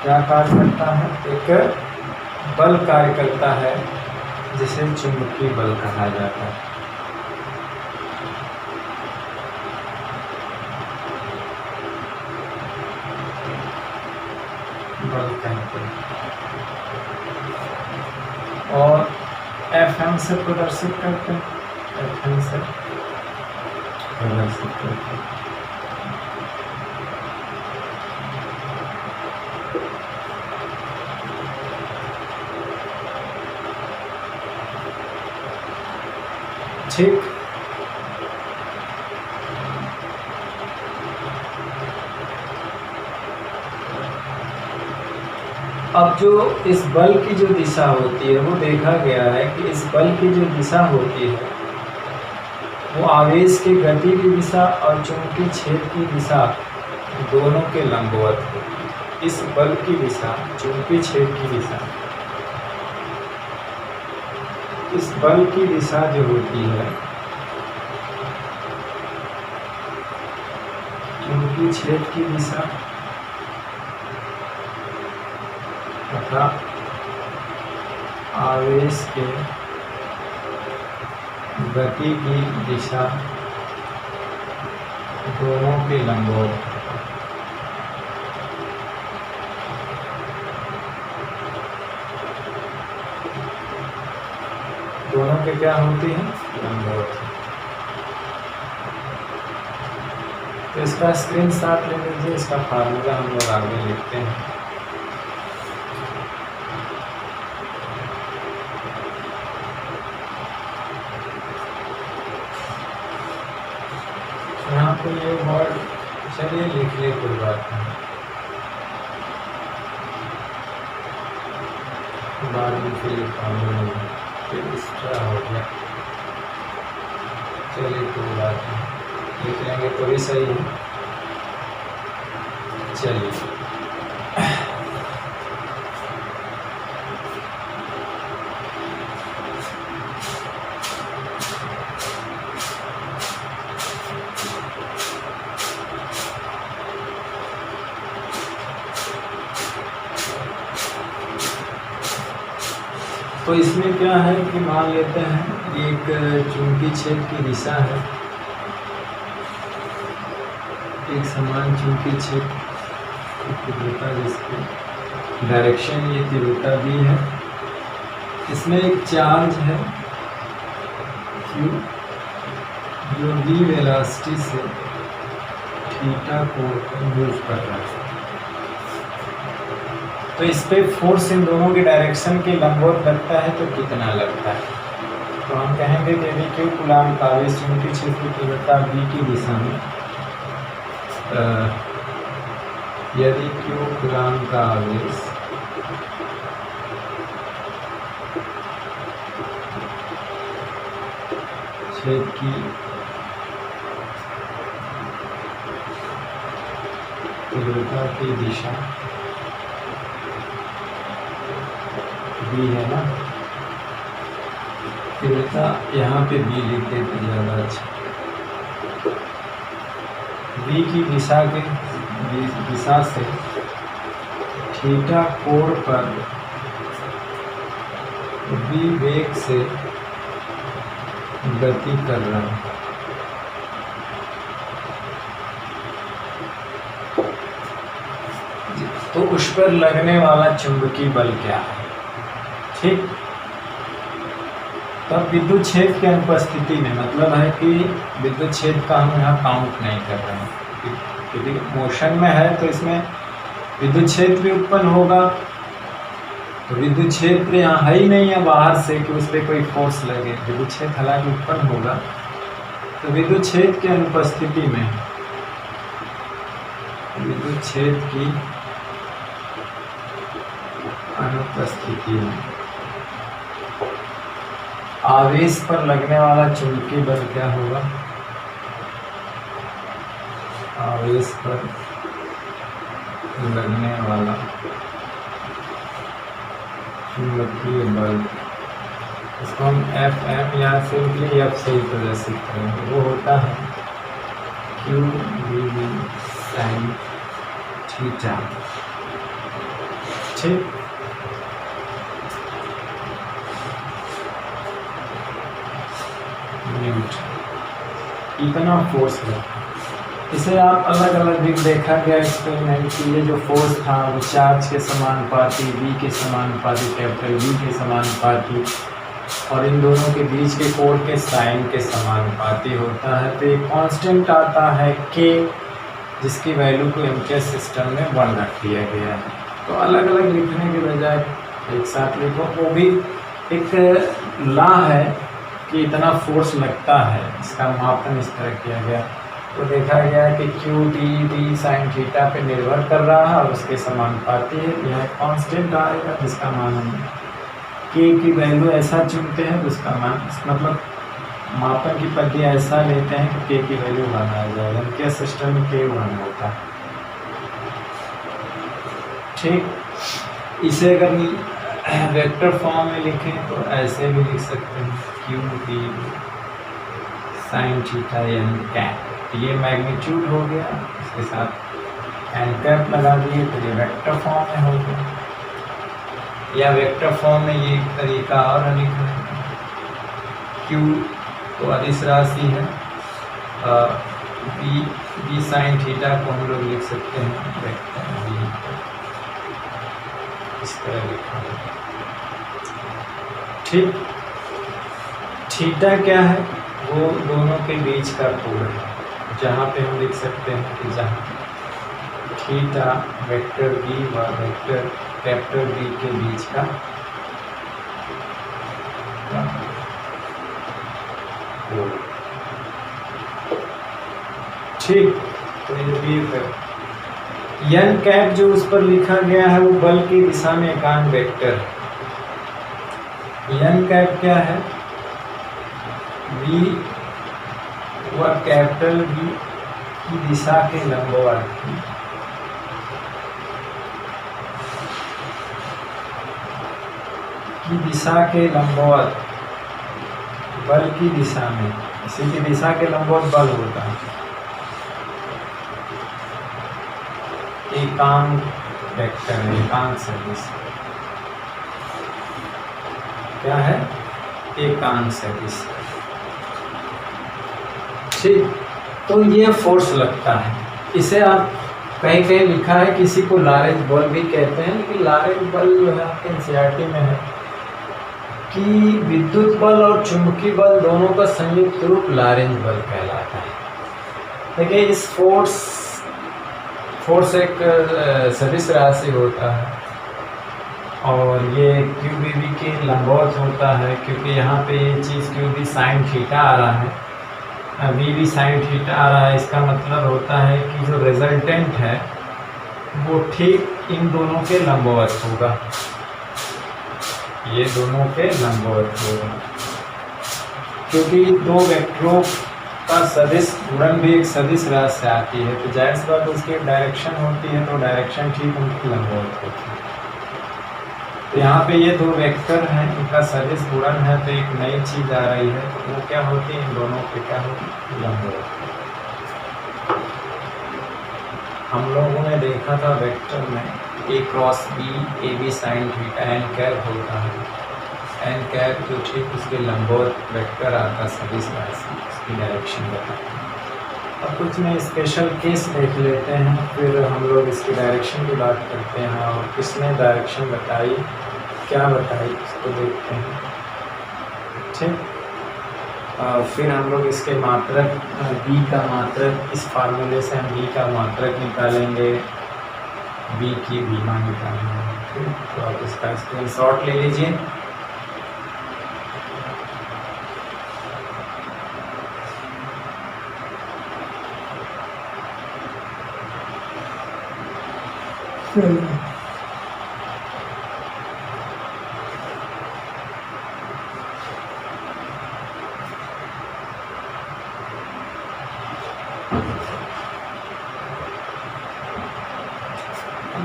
क्या कार्य करता है, एक बल कार्य करता है जिसे चुंबकीय बल कहा जाता है। बल कहते हैं, और एफएम से प्रदर्शित करते हैं, एफएम से प्रदर्शित करते हैं। ठीक। अब जो इस बल की जो दिशा होती है, वो देखा गया है कि इस बल की जो दिशा होती है वो आवेश की गति की दिशा और चुंबकीय क्षेत्र की दिशा दोनों के लंबवत होती है। इस बल की दिशा, चुंबकीय क्षेत्र की दिशा, इस बल की दिशा जो होती है चुंबकीय क्षेत्र की दिशा तथा आवेश के गति की दिशा दोनों के लंबवत। दोनों के क्या होती हैं, लंबवत। तो इसका स्क्रीनशॉट ले लीजिए, इसका फार्मूला हम लोग आगे लिखते हैं। पे ये वर्ड चलिए लिख ले, कोई बात नहीं, बाद में फिर फिर एक्स्ट्रा हो गया, चलिए कोई बात नहीं, लिख लेंगे तो भी सही है। चलिए तो इसमें क्या है कि मान लेते हैं एक चुंबकीय क्षेत्र की दिशा है, एक समान चुंबकीय क्षेत्र की तीव्रता, जिसकी डायरेक्शन ये तीव्रता दी है, इसमें एक चार्ज है Q जो v वेलोसिटी से थीटा कोण पर मूव कर रहा है। तो इस पे फोर्स इन दोनों की डायरेक्शन के लंबवत लगता है तो कितना लगता है? तो हम कहेंगे कि यदि Q कूलाम का आवेश चुंबकीय क्षेत्र की तीव्रता v की दिशा में, यदि Q कूलाम का आवेश क्षेत्र की तीव्रता की दिशा b है ना, तीव्रता यहाँ पे b लिख देते ज़्यादा अच्छा, b की दिशा से थीटा कोण पर v वेग से गति कर रहा है। तो उस पर लगने वाला चुंबकीय बल क्या है? ठीक, तब विद्युत क्षेत्र की अनुपस्थिति में, मतलब है कि विद्युत क्षेत्र का हम यहाँ काउंट नहीं कर रहे हैं, क्योंकि मोशन में है तो इसमें विद्युत क्षेत्र भी उत्पन्न होगा, तो विद्युत क्षेत्र यहाँ है ही नहीं है बाहर से कि उस पर कोई फोर्स लगे, विद्युत क्षेत्र हालांकि उत्पन्न होगा, तो विद्युत क्षेत्र की अनुपस्थिति में, विद्युत क्षेत्र की अनुपस्थिति में आवेश पर लगने वाला चुंबकीय बल क्या होगा? आवेश पर लगने वाला चुंबकीय बल, इसको हम Fm या सिंपली F से ही प्रदर्शित करेंगे, वो होता है Q v sin थीटा। ठीक, इतना फोर्स है, इसे आप अलग अलग भी देखा गया एक्सपेरिमेंट की, ये जो फोर्स था वो चार्ज के समानुपाती, v के समानुपाती, कैपिटल V के समानुपाती, और इन दोनों के बीच के कोण के साइन के समानुपाती होता है। तो एक कांस्टेंट आता है k, जिसकी वैल्यू को एम्पियर सिस्टम में 1 रख दिया गया है। तो अलग अलग लिखने के बजाय एक साथ लिखो, वो भी एक लॉ है कि इतना फोर्स लगता है, इसका मापन इस तरह किया गया। तो देखा गया कि Q d v sin theta पे निर्भर कर रहा है और उसके समानुपाती है। यह कांस्टेंट आएगा जिसका मान हम K की वैल्यू ऐसा चुनते हैं, तो उसका मान, मतलब मापन की पद्धति ऐसा लेते हैं कि K की वैल्यू 1 आ जाएगा, क्या सिस्टम में K 1 होता है। ठीक, इसे अगर वेक्टर फॉर्म में लिखें तो ऐसे भी लिख सकते हैं Q d sin theta n cap, ये मैग्नीट्यूड हो गया, इसके साथ एन कैप लगा दिए तो ये वेक्टर फॉर्म में हो गया। या वेक्टर फॉर्म में ये एक तरीका और लिखना है, Q तो अदिश राशि है, v sin थीटा को हम लोग लिख सकते हैं वेक्टर v, इस तरह लिखा है। ठीक, थीटा क्या है? वो दोनों के बीच का कोण है, जहाँ पे हम लिख सकते हैं कि जहाँ थीटा वेक्टर v व वेक्टर कैपिटल V के बीच का कोण। ठीक, तो ये भी एन कैप जो उस पर लिखा गया है वो बल की दिशा में एकांक वेक्टर है। एन कैप क्या है? वी व कैपिटल वी की दिशा के लंबवत बल की दिशा में, इसी की दिशा के लंबवत बल होता है। एकांक वेक्टर है, एकांक सदिश क्या है? एकांक सदिश। ठीक, तो ये फोर्स लगता है, इसे आप कहीं कहीं लिखा है, किसी को लारेंज बल भी कहते हैं, लेकिन लारेंज बल जो है आपके एनसीईआरटी में है कि विद्युत बल और चुंबकीय बल दोनों का संयुक्त रूप लारेंज बल कहलाता है। देखिए, इस फोर्स एक सदिश राशि होता है और ये क्यू बी वी के लंबवत होता है, क्योंकि यहाँ पे ये चीज़ क्यू बी साइन थीटा आ रहा है, वी भी साइन थीटा आ रहा है। इसका मतलब होता है कि जो रिजल्टेंट है वो ठीक इन दोनों के लंबवत होगा, ये दोनों के लंबवत होगा, क्योंकि दो वेक्टरों का सदिश गुणन भी एक सदिश राशि से आती है, तो जाहिर सी बात उसकी डायरेक्शन होती है, तो डायरेक्शन ठीक उनकी लंबवत होती है। तो यहाँ पे ये दो वेक्टर हैं, इनका सदिश गुणन है, तो एक नई चीज़ आ रही है, तो वो क्या होती है? इन दोनों पे क्या होती? लंबवत। हम लोगों ने देखा था वेक्टर में A cross B, A B sine theta N cap होता है, एन कैप जो ठीक उसके लंबवत वेक्टर आता है सदिश राशि, उसकी डायरेक्शन बताते हैं। अब कुछ में स्पेशल केस देख लेते हैं, फिर हम लोग इसकी डायरेक्शन की बात करते हैं और किसने डायरेक्शन बताई, क्या बताई, उसको देखते हैं। ठीक, फिर हम लोग इसके मात्रक b का मात्रक, इस फार्मूले से हम b का मात्रक निकालेंगे, b की बीमा निकालेंगे। ठीक, तो आप इसका स्क्रीनशॉट ले लीजिए।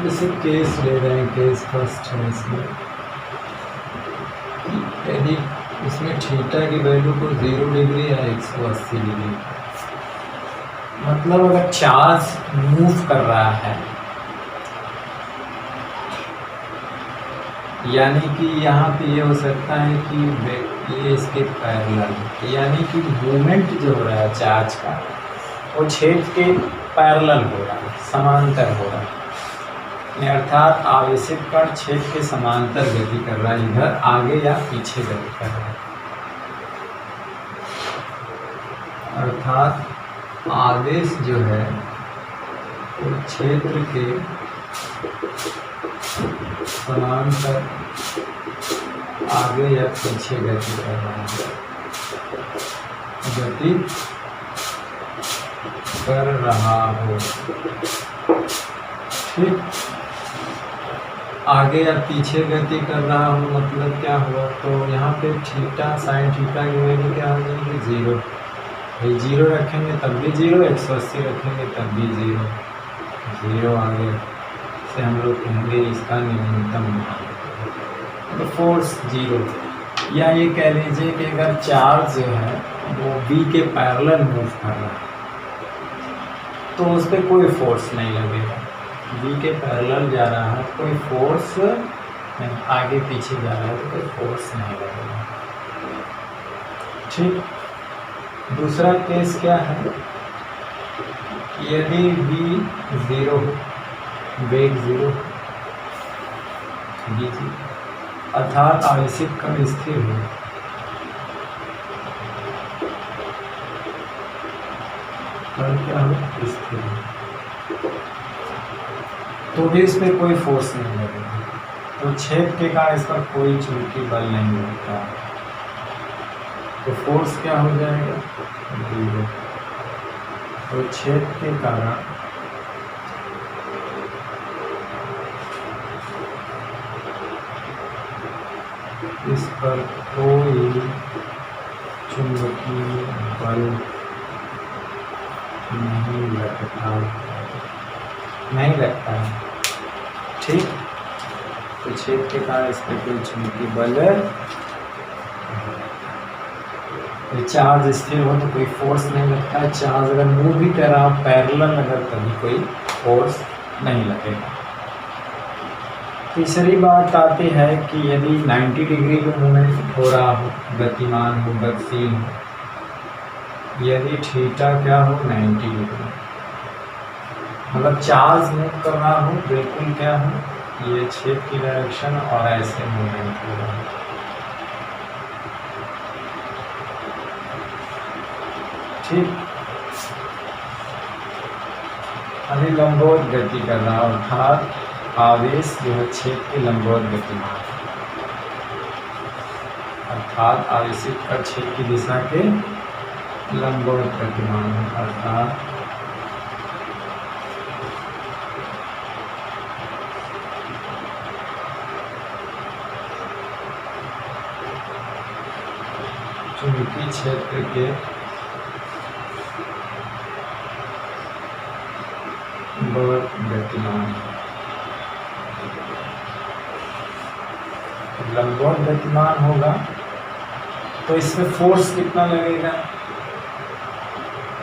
जैसे केस ले रहे हैं, केस फर्स्ट है इसमें, यदि इसमें थीटा की वैल्यू को 0 डिग्री या 180 डिग्री, मतलब अगर चार्ज मूव कर रहा है, यानी कि यहाँ पे ये हो सकता है कि ये इसके पैरेलल, यानी कि मूवमेंट जो हो रहा है चार्ज का वो छेद के पैरेलल हो रहा है, समांतर हो रहा है, अर्थात आवेशित कण छेद के समांतर गति कर रहा है, इधर आगे या पीछे गति कर रहा है, अर्थात आवेश जो है वो क्षेत्र के समांतर आगे या पीछे गति कर रहा है, गति कर रहा हो। ठीक, आगे या पीछे गति कर रहा हो मतलब क्या हुआ? तो यहाँ पे थीटा साइन थीटा की वैल्यू क्या हो जाएगी? 0। भाई 0 रखेंगे तब भी 0, 180 रखेंगे तब भी 0, 0 आगे से हम लोग कहेंगे इसका न्यूनतम मान, तो फोर्स 0। या ये कह लीजिए कि अगर चार्ज जो है वो B के पैरेलल मूव कर रहा है तो उस पर कोई फोर्स नहीं लगेगा, B के पैरेलल जा रहा है, कोई फोर्स नहीं, आगे पीछे जा रहा है तो कोई फोर्स नहीं लगेगा। ठीक, दूसरा केस क्या है? यदि B 0, वेग 0, अर्थात आवेशित कण स्थिर हो, क्या हो? स्थिर हो, तो भी इस पर कोई फोर्स नहीं लगेगा, तो छेद के कारण इस पर कोई चुंबकीय बल नहीं होता, तो फोर्स क्या हो जाएगा? 0। तो छेद के कारण इस पर कोई चुंबकीय बल नहीं लगता है। ठीक, तो छेद के कारण इस पर कोई चुंबकीय बल, चार्ज स्थिर हो तो कोई फोर्स नहीं लगता है। चार्ज अगर मूव भी कर रहा हो पैरेलल अगर, तभी कोई फोर्स नहीं लगेगा। तीसरी बात आती है कि यदि 90 डिग्री का मूवमेंट हो रहा हो, गतिमान हो, गतिशील हो, यदि थीटा क्या हो 90 डिग्री, मतलब चार्ज मूव कर रहा हो, बिल्कुल क्या हो, ये छेद की डायरेक्शन और ऐसे मूवमेंट हो रहा है। ठीक, अभी लंबवत गति कर रहा है, अर्थात आवेश जो है छेद के लंबवत गतिमान, अर्थात आवेशित का छेद की दिशा के लंबवत गतिमान है, अर्थात चुंबकीय क्षेत्र के लंबवत गतिमान, लंबवत गतिमान होगा तो इसमें फोर्स कितना लगेगा,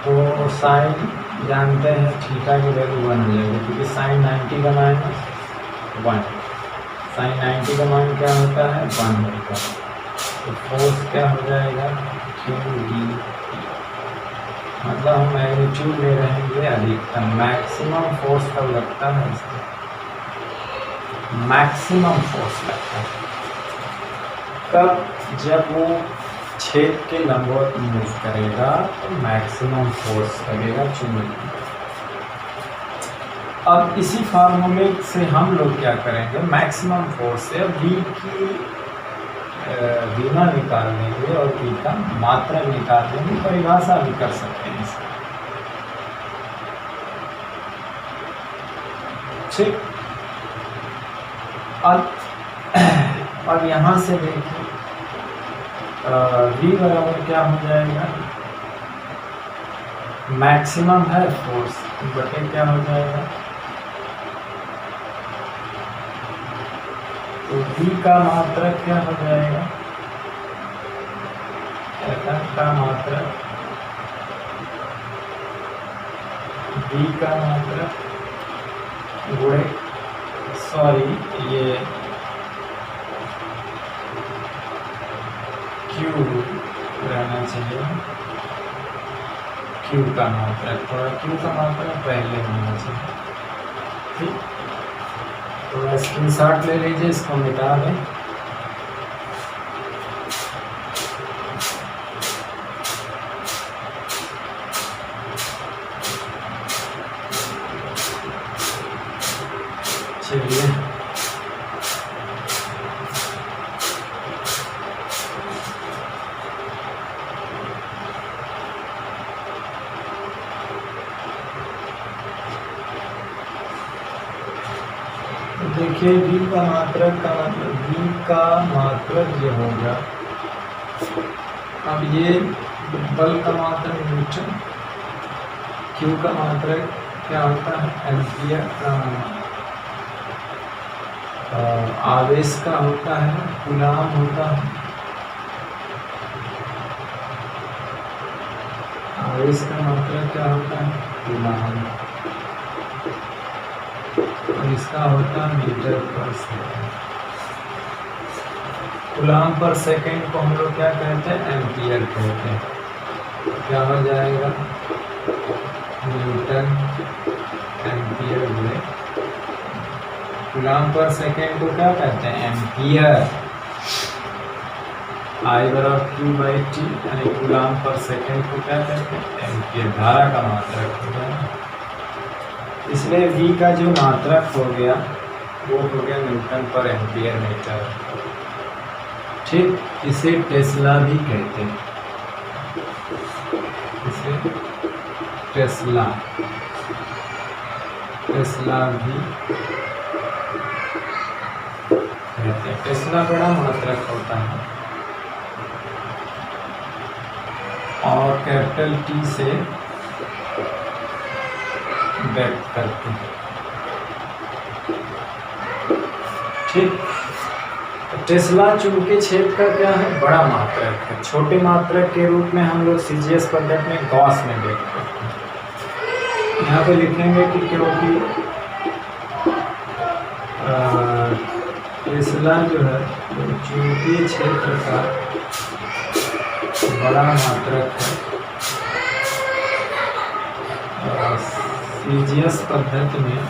तो साइन जानते हैं थीटा की वैल्यू 1 हो जाएगी, क्योंकि साइन 90 का मान 1, साइन 90 का मान क्या होता है 1 होता है। तो फोर्स क्या हो जाएगा QD, मतलब हम मैग्नीट्यूड ले रहे हैं ये अधिकतम, मैक्सिमम फोर्स कब लगता है, इसमें मैक्सिमम फोर्स लगता है कब, जब वो छेद के लंबवत मूव करेगा तो मैक्सिमम फोर्स लगेगा चुंबकीय। अब इसी फार्मूले से हम लोग क्या करेंगे, मैक्सिमम फोर्स से V की विमा निकाल लेंगे और V का मात्रक निकाल लेंगे, परिभाषा भी कर सकते हैं इसका। ठीक, अब यहाँ से देखिए V बराबर क्या हो जाएगा, मैक्सिमम है फोर्स बटे क्या हो जाएगा, तो V का मात्रक क्या हो जाएगा, F का मात्रक, V का मात्रक गुणे, सॉरी ये Q रहना चाहिए, Q का मात्रक, थोड़ा Q का मात्रक पहले होना चाहिए। ठीक, तो स्क्रीनशॉट ले लीजिए, इसको मिटा दें। चलिए देखिए, V का मात्रक का मतलब, V का मात्रक जो होगा, अब ये बल का मात्रक न्यूटन, Q का मात्रक क्या होता है एम्पियर, आवेश का होता है कूलाम होता है, आवेश का मात्रक क्या होता है कूलाम, और इसका होता है मीटर पर सेकेंड। कूलाम पर सेकेंड को हम लोग क्या कहते हैं एम्पियर कहते हैं, क्या हो जाएगा न्यूटन एम्पियर गुणे, कूलाम पर सेकेंड को क्या कहते हैं एम्पियर, I बराबर Q/T, यानी कूलाम पर सेकेंड को क्या कहते हैं एम्पियर, धारा का मात्रक हो गया। इसलिए V का जो मात्रक हो गया वो हो गया न्यूटन पर एम्पियर मीटर। ठीक, इसे टेस्ला भी कहते हैं, इसे टेस्ला भी कहते हैं। टेस्ला बड़ा मात्रक होता है और कैपिटल टी से व्यक्त करते हैं। ठीक, टेस्ला चुंबकीय क्षेत्र का क्या है? बड़ा मात्रक है। छोटे मात्रक के रूप में हम लोग सीजीएस पद्धति में गॉस में व्यक्त करते हैं। यहाँ पे लिखेंगे कि क्योंकि टेस्ला जो है वो चुंबकीय क्षेत्र का बड़ा मात्रक है, सीजीएस पद्धति में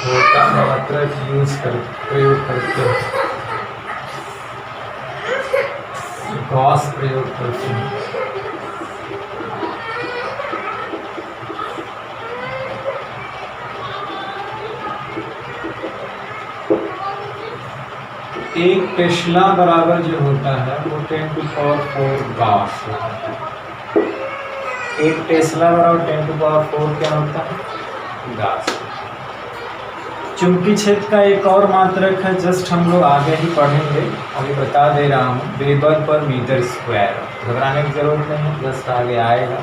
होता मात्रक प्रयोग करते हैं, गॉस प्रयोग करते हैं। एक टेस्ला बराबर जो होता है वो 10⁴ गॉस होता है। एक टेस्ला बराबर 10⁴ क्या होता है? गॉस। चुंबकीय क्षेत्र का एक और मात्रक है, जस्ट हम लोग आगे ही पढ़ेंगे, अभी बता दे रहा हूँ, वेबर पर मीटर स्क्वायर। घबराने की जरूरत नहीं है, जस्ट आगे आएगा।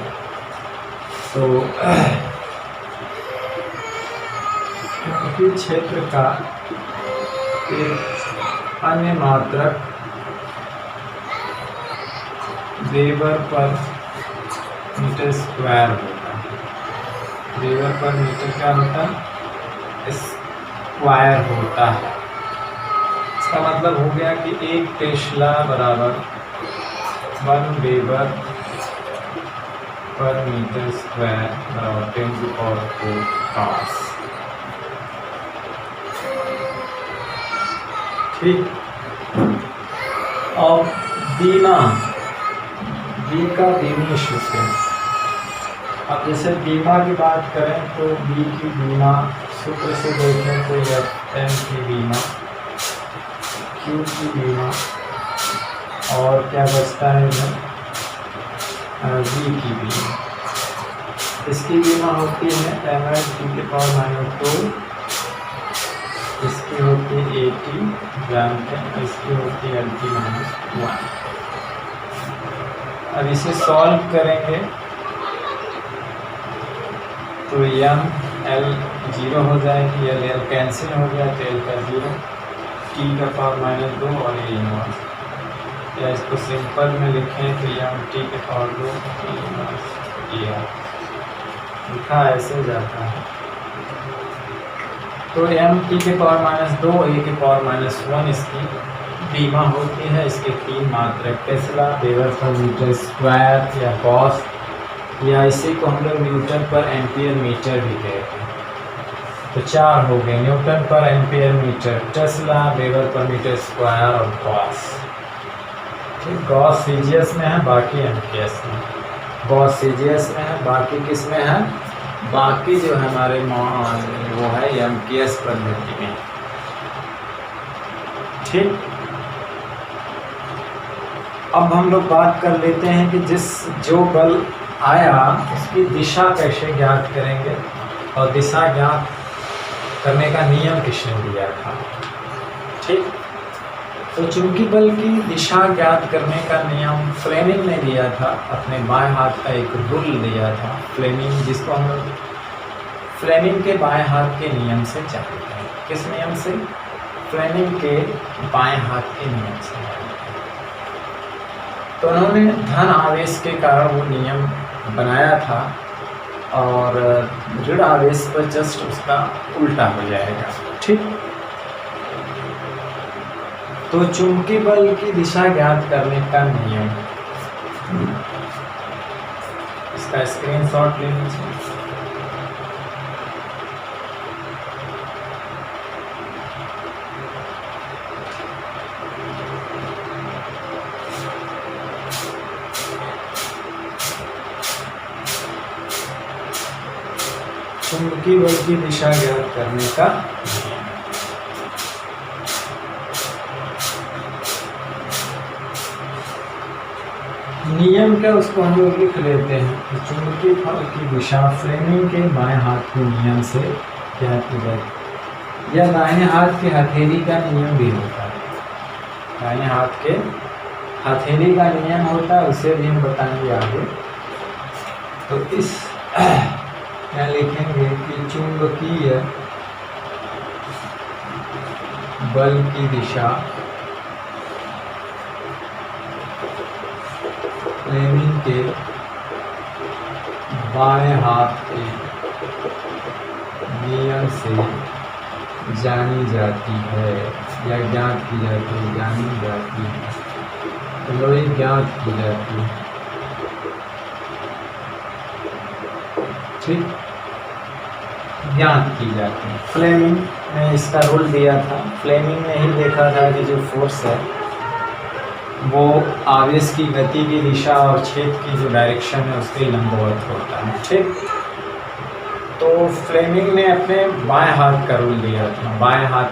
तो चुंबकीय क्षेत्र का एक अन्य मात्रक वेबर पर मीटर स्क्वायर होता है। वेबर पर मीटर क्या होता है? स्क्वायर होता है। इसका मतलब हो गया कि एक टेस्ला बराबर 1 वेबर पर मीटर स्क्वायर बराबर 10⁴ गॉस। ठीक, और बीमा, बी का बीमी सूत्र। अब जैसे बीमा की बात करें तो बी की बीमा सूत्र से देखें तो एम की बीमा, क्यू की बीमा, और क्या बचता है इधर? वी की बीमा। इसकी बीमा होती है mL/2, इसकी होती है 80 जानते हैं, इसकी होती है LT-1। अब इसे सॉल्व करेंगे तो यम एल 0 हो जाएगी, एल कैंसिल हो गया तो एल का 0, T⁻², और ये इनवर्स। या इसको सिंपल में लिखें तो यम T⁻², ये लिखा ऐसे जाता है। तो m T⁻², A⁻1 इसकी बीमा होती है। इसके 3 मात्रक टेस्ला, वेबर पर मीटर स्क्वायर या गॉस, या इसी को हम लोग न्यूटन पर एम्पियर मीटर भी कहते हैं। तो 4 हो गए, न्यूटन पर एम्पियर मीटर, टेस्ला, वेबर पर मीटर स्क्वायर और गॉस। ठीक, गॉस सीजीएस में है, बाकी एमपीएस में। गॉस सीजीएस में है, बाकी किस में है? बाकी जो है हमारे वो है एमपीएस पद्धति में। ठीक, अब हम लोग बात कर लेते हैं कि जो बल आया उसकी दिशा कैसे ज्ञात करेंगे, और दिशा ज्ञात करने का नियम किसने दिया था। ठीक, तो चुंबकीय बल की दिशा ज्ञात करने का नियम फ्लेमिंग ने दिया था। अपने बाएं हाथ का एक रूल दिया था फ्लेमिंग, जिसको हम लोग फ्लेमिंग के बाएं हाथ के नियम से जानते हैं। किस नियम से? फ्लेमिंग के बाएं हाथ के नियम से। तो उन्होंने धन आवेश के कारण वो नियम बनाया था, और ऋण आवेश पर जस्ट उसका उल्टा हो जाएगा। ठीक, तो चुंबकीय बल की दिशा ज्ञात करने का नियम, इसका स्क्रीनशॉट ले लीजिए। चुंबकीय बल की दिशा ज्ञात करने का नियम क्या, उसको हम लोग लिख लेते हैं कि चुंबकीय फल की दिशा फ्लेमिंग के बाएं हाथ के नियम से क्या की जाती, या दाहिने हाथ के हथेली का नियम भी होता है। दाहिने हाथ के हथेली का नियम होता है, उसे भी हम बताएंगे आगे। तो इस क्या लिखेंगे कि चुंबकीय बल की दिशा फ्लेमिंग के बाएं हाथ के नियम से जानी जाती है, या ज्ञात की जाती है, जानी जाती है, चलो ये ज्ञात की जाती है। ठीक, ज्ञात की जाती है। फ्लेमिंग ने इसका रूल दिया था। फ्लेमिंग ने ही देखा था कि जो फोर्स है वो आवेश की गति की दिशा और छेद की जो डायरेक्शन है उसके लंबवत होता है। ठीक, तो फ्लेमिंग ने अपने बाएं हाथ का रूल दिया था। बाएं हाथ,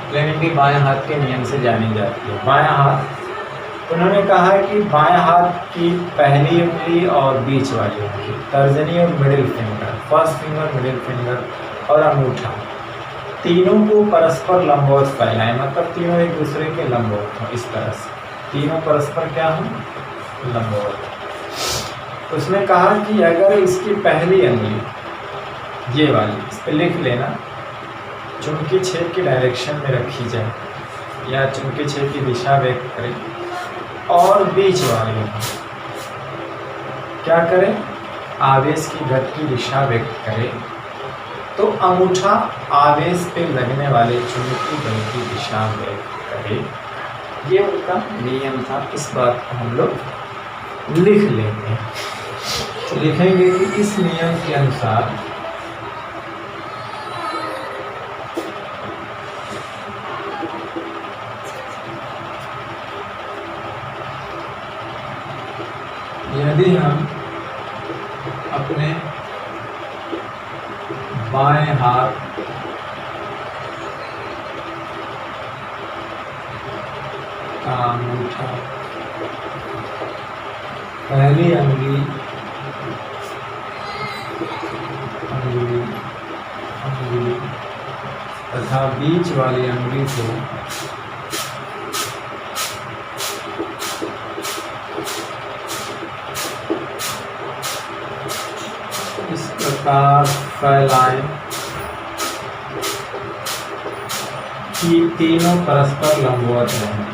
फ्लेमिंग की बाएं हाथ के नियम से जानी जाती है। बाएं हाथ, उन्होंने कहा कि बाएं हाथ की पहली उंगली और बीच वाली उंगली, तर्जनी और middle finger, first finger, middle finger और अंगूठा, तीनों को परस्पर लंबवत फैलाएं, मतलब तीनों एक दूसरे के लंबवत हो। इस तरह से तीनों परस्पर क्या हो, लंबवत। उसने कहा कि अगर इसकी पहली उंगली, ये वाली, इस पर लिख लेना, चुंबकीय छेद की डायरेक्शन में रखी जाए या चुंबकीय छेद की दिशा व्यक्त करे, और बीच वाली क्या करे, आवेश की गति की दिशा व्यक्त करे, तो अंगूठा आवेश पे लगने वाले चुंबकीय बल की दिशा व्यक्त करे। ये उनका नियम था। इस बात को हम लोग लिख लेते हैं। तो लिखेंगे कि इस नियम के अनुसार यदि हम अपने बाएं हाथ का अंगूठा, पहली अंगुली तथा बीच वाली अंगुली को इस प्रकार फैलाएं कि तीनों परस्पर लंबवत रहें,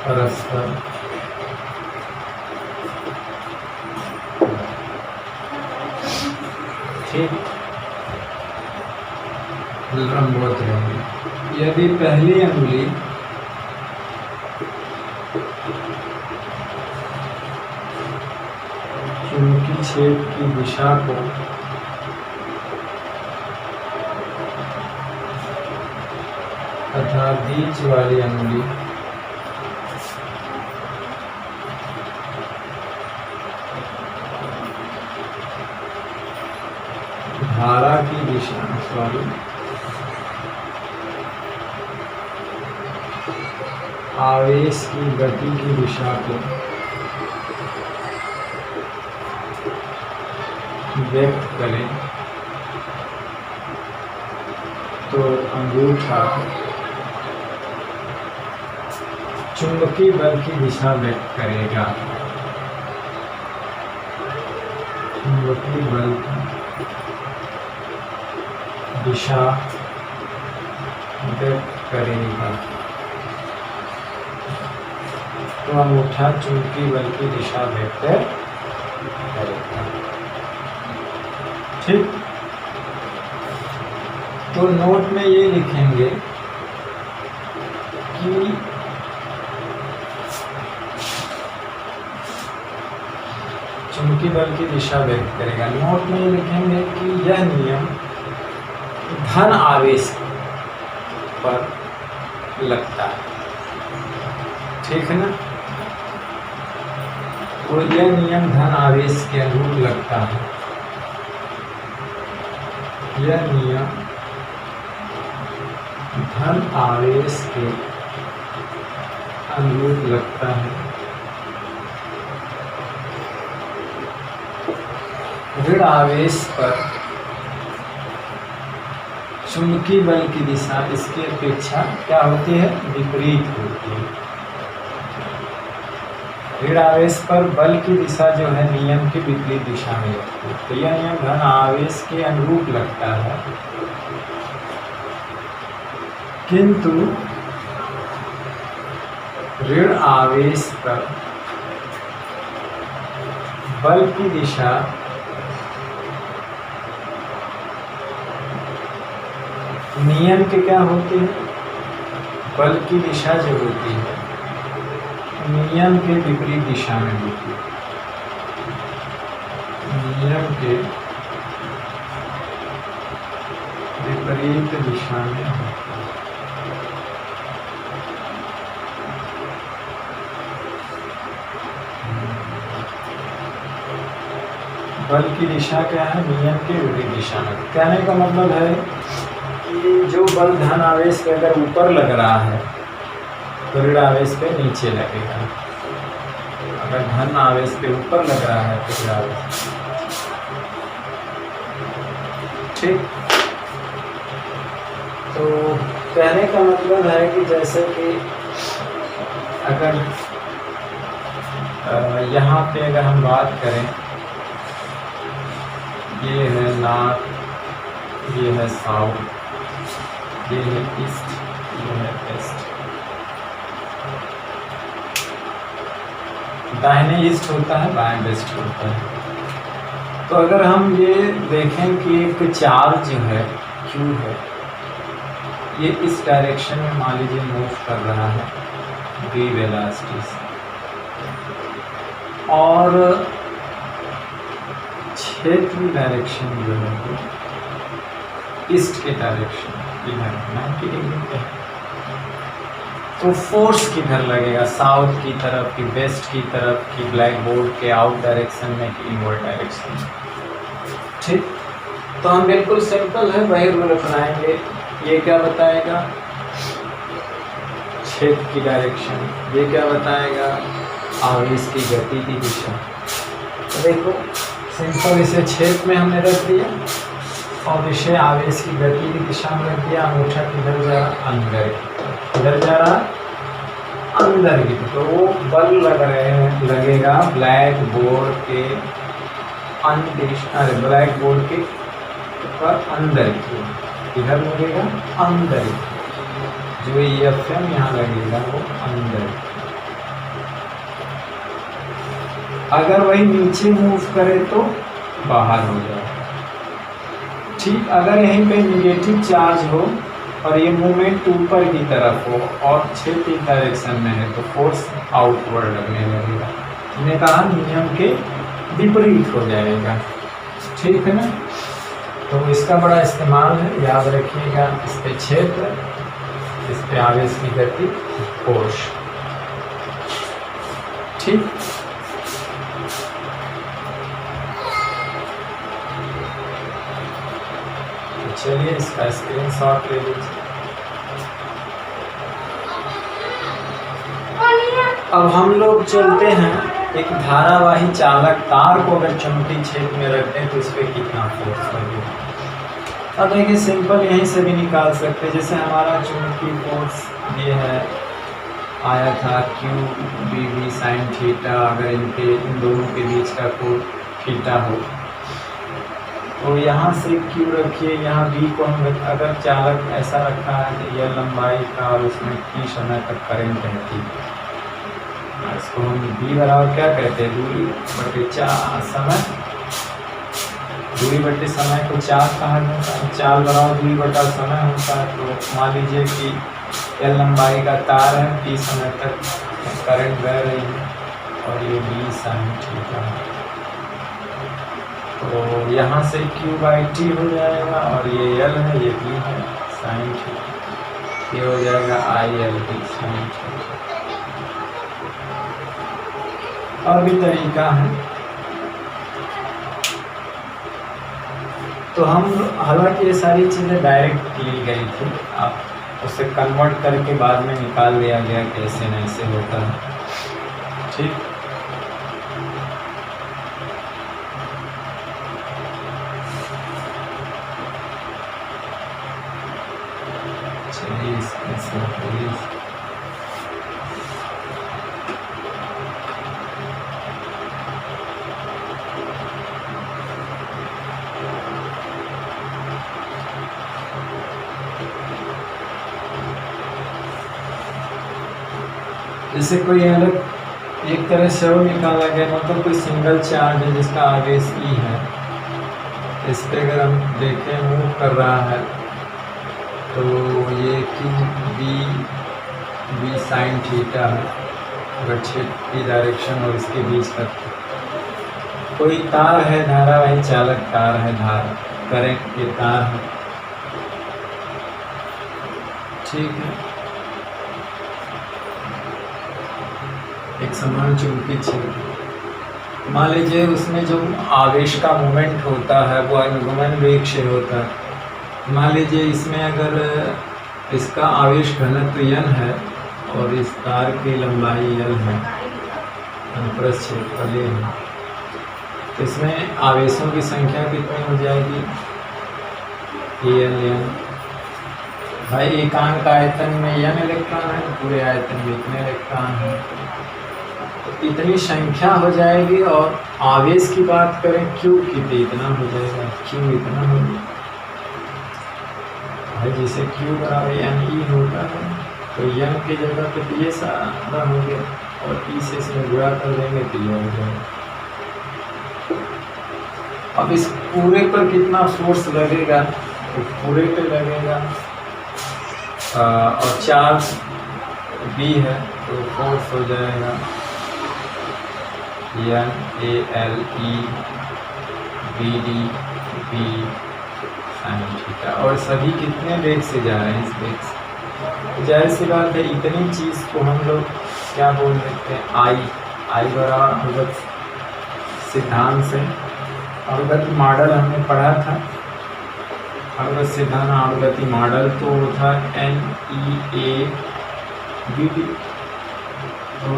परस्पर ठीक लंबवत रहें। यदि पहली अंगुली चुंबकीय छेद की दिशा को तथा बीच वाली अंगुली धारा की दिशा, आवेश की गति की दिशा को व्यक्त करें, तो अंगूठा चुंबकीय बल की दिशा व्यक्त करेगा। चुंबकीय बल की दिशा व्यक्त करेगा, तो अंगूठा चुंबकीय बल की दिशा व्यक्त करेगा। ठीक, तो नोट में ये लिखेंगे कि चुंबकीय बल की दिशा व्यक्त करेगा। नोट में ये लिखेंगे कि यह नियम धन आवेश पर लगता है। ठीक है ना, तो यह नियम धन आवेश के अनुरूप लगता है। यह नियम धन आवेश के अनुरूप लगता है। ऋण आवेश पर चुंबकीय बल की दिशा इसकी अपेक्षा क्या होती है? विपरीत होती है। ऋण आवेश पर बल की दिशा जो है नियम की विपरीत दिशा में लगती है। तो यह नियम धन आवेश के अनुरूप लगता है, किंतु ऋण आवेश पर बल की दिशा नियम के क्या होती है? बल की दिशा जो होती है नियम के विपरीत दिशा में होती है। नियम के विपरीत दिशा में होती है। बल की दिशा क्या है? नियम के विपरीत दिशा में। कहने का मतलब है कि जो बल धन आवेश पे अगर ऊपर लग रहा है तो ऋण आवेश पे नीचे लगेगा। अगर धन आवेश पे ऊपर लग रहा है तो ऋण आवेश, ठीक। तो कहने का मतलब है कि जैसे कि अगर यहाँ पे अगर हम बात करें, ये है नॉर्थ, ये है साउथ, ये है ईस्ट, ये है वेस्ट। दाहिने ईस्ट होता है, बाएं वेस्ट होता है। तो अगर हम ये देखें कि एक चार्ज जो है Q है, ये इस डायरेक्शन में मान लीजिए मूव कर रहा है v वेलोसिटी से, और क्षेत्र की डायरेक्शन जो है ईस्ट के डायरेक्शन इधर 90 डिग्री पे, तो फोर्स किधर लगेगा? साउथ की तरफ की, वेस्ट की तरफ की, ब्लैक बोर्ड के आउट डायरेक्शन में कि इनवर्ड डायरेक्शन में, ठीक। तो हम बिल्कुल सिंपल है वही रूल अपनाएंगे। ये क्या बताएगा? क्षेत्र की डायरेक्शन। ये क्या बताएगा? आवेश की गति की दिशा। तो देखो सिंपल इसे क्षेत्र में हमने रख दिया और इसे आवेश की गति की दिशा में रख दिया। अंगूठा किधर जा रहा? अंदर। किधर जा रहा? अंदर की। तो वो बल लग रहे हैं, लगेगा ब्लैक बोर्ड के ब्लैक बोर्ड के पर अंदर की। किधर लगेगा? अंदर की। जो EFM यहाँ लगेगा वो अंदर। अगर वही नीचे मूव करे तो बाहर हो जाए, ठीक। अगर यहीं पे निगेटिव चार्ज हो और ये मूवमेंट ऊपर की तरफ हो और क्षेत्र की डायरेक्शन में है तो फोर्स आउटवर्ड लगने लगेगा। हमने कहा नियम के विपरीत हो जाएगा, ठीक है ना। तो इसका बड़ा इस्तेमाल है, याद रखिएगा। इस पे क्षेत्र, इस पे आवेश की गति, फोर्स, ठीक। चलिए इसका स्क्रीनशॉट ले लीजिए। अब हम लोग चलते हैं एक धारावाही चालक तार को अगर चुंबकीय क्षेत्र में रखते हैं तो इस पर कितना फोर्स लगेगा। अब देखिए सिंपल यहीं से भी निकाल सकते हैं। जैसे हमारा चुंबकीय फोर्स ये है आया था QBV sin थीटा। अगर इन दोनों के बीच का कोण थीटा हो तो यहाँ से Q रखिए, यहाँ V को हम अगर चालक ऐसा रखा है कि यह लंबाई का और उसमें T समय तक करंट रहती है, इसको हम V बराबर क्या कहते हैं? दूरी बटे समय। दूरी बटे समय को चाल कहा जाता है। चाल बराबर दूरी बटा समय होता है। तो मान लीजिए कि L लंबाई का तार है, T समय तक करंट बह रही है और ये V sin थीटा है। तो यहाँ से Q/T हो जाएगा और ये L है, ये V है sin थीटा। ये हो जाएगा IL/T sin थीटा। और भी तरीका है। तो हम हालांकि ये सारी चीज़ें डायरेक्ट ली गई थी, आप उसे कन्वर्ट करके बाद में निकाल लिया गया कैसे न ऐसे होता है। ठीक, चलिए इसमें से जैसे कोई अलग एक तरह से और निकाला गया, मतलब कोई सिंगल चार्ज है जिसका आवेश ई है, इस पर अगर हम देखें मूव कर रहा है तो ये कि बी साइन थीटा है अगर की डायरेक्शन और इसके बीच तक कोई तार है, धारावाही चालक तार है, करंट के तार है। ठीक है, एक समान चुंबकीय क्षेत्र, मान लीजिए उसमें जो आवेश का मोमेंट होता है वो अनुगमन वेग से होता है। मान लीजिए इसमें अगर इसका आवेश घनत्व n है और इस तार की लंबाई l है, अनुप्रस्थ क्षेत्रफल a है, तो इसमें आवेशों की संख्या कितनी हो जाएगी, Al n। भाई एकांक आयतन में n इलेक्ट्रॉन है, पूरे आयतन में इतने इलेक्ट्रॉन है, इतनी संख्या हो जाएगी। और आवेश की बात करें Q की तो इतना हो जाएगा, Q इतना होगा भाई, जैसे Q बराबर NE होता है तो n की जगह पे ये सारा हो गया और E से इसमें गुणा कर देंगे तो ये हो जाएगा। अब इस पूरे पर कितना फोर्स लगेगा, तो पूरे पे लगेगा और चार्ज B है तो फोर्स हो जाएगा NALE BD B sine theta. और सभी कितने वेग से जा रहे हैं, इस वेग से, जाहिर सी बात है इतनी चीज़ को हम लोग क्या बोल देते हैं, आई बराबर अनुगत सिद्धांत से, अनुगति मॉडल हमने पढ़ा था, अनुगत सिद्धांत अनुगति मॉडल तो था NEA BD, तो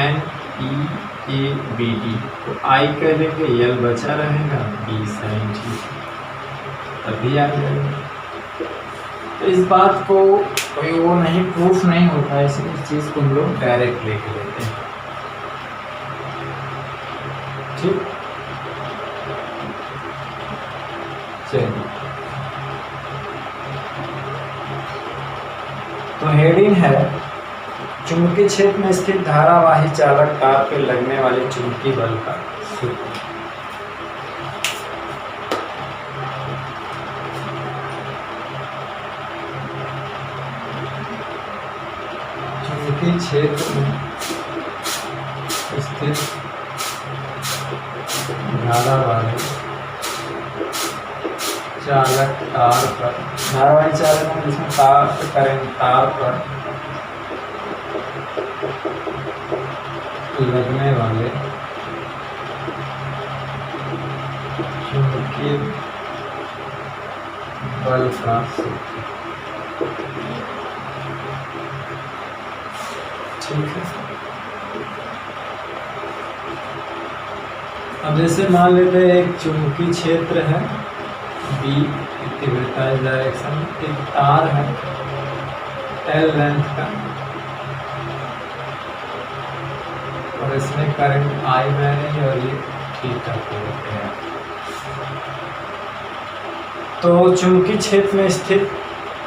NEABD तो आई कह लेंगे, L बचा रहेगा, B साइन थीटा तभी आ जाएगा। तो इस बात को कोई वो नहीं, प्रूफ नहीं होता है, इसलिए इस चीज़ को हम लोग डायरेक्ट लेके लेते हैं। ठीक, चलिए तो हेडिंग है चुंबकीय क्षेत्र में स्थित धारावाही चालक तार पर लगने वाले चुंबकीय बल का सूत्र। चुंबकीय क्षेत्र में स्थित धारावाही चालक तार पर, धारावाही चालक में जिसमें तार करेंट तार पर लगने वाले चुंबकीय बल का सूत्र। ठीक है, अब जैसे मान लेते हैं एक चुंबकीय क्षेत्र है B तीव्रता डायरेक्शन, एक तार है L लेंथ का और इसमें करंट I बह रही है और ये थीटा पे है। तो चुंबकीय क्षेत्र में स्थित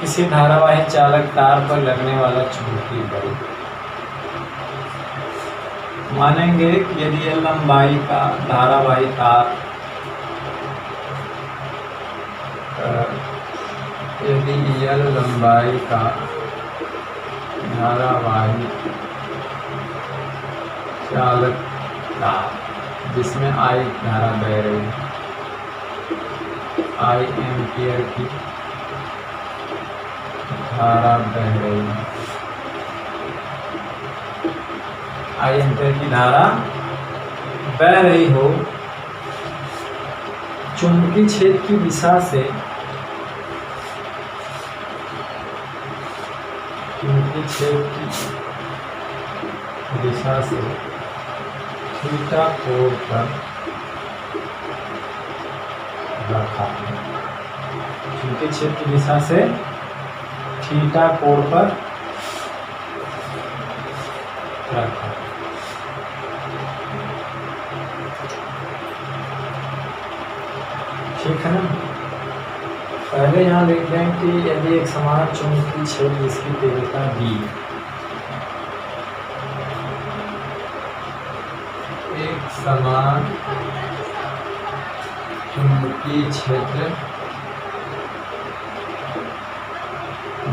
किसी धारावाही चालक तार पर लगने वाला चुंबकीय बल मानेंगे कि यदि यह लंबाई का धारावाही तार, यदि यह लंबाई का धारावाही चालक तार जिसमें I धारा बह रही है, I एम्पियर की धारा बह रही है, I एम्पियर की धारा बह रही हो, चुंबकीय क्षेत्र की दिशा से चुंबकीय क्षेत्र की दिशा से थीटा कोण पर रखा है। चुंबकीय क्षेत्र की दिशा से थीटा कोण पर रखा। ठीक है ना। पहले यहाँ लिख दें कि यदि एक समान चुंबकीय क्षेत्र जिसकी तीव्रता b, एक समान चुंबकीय क्षेत्र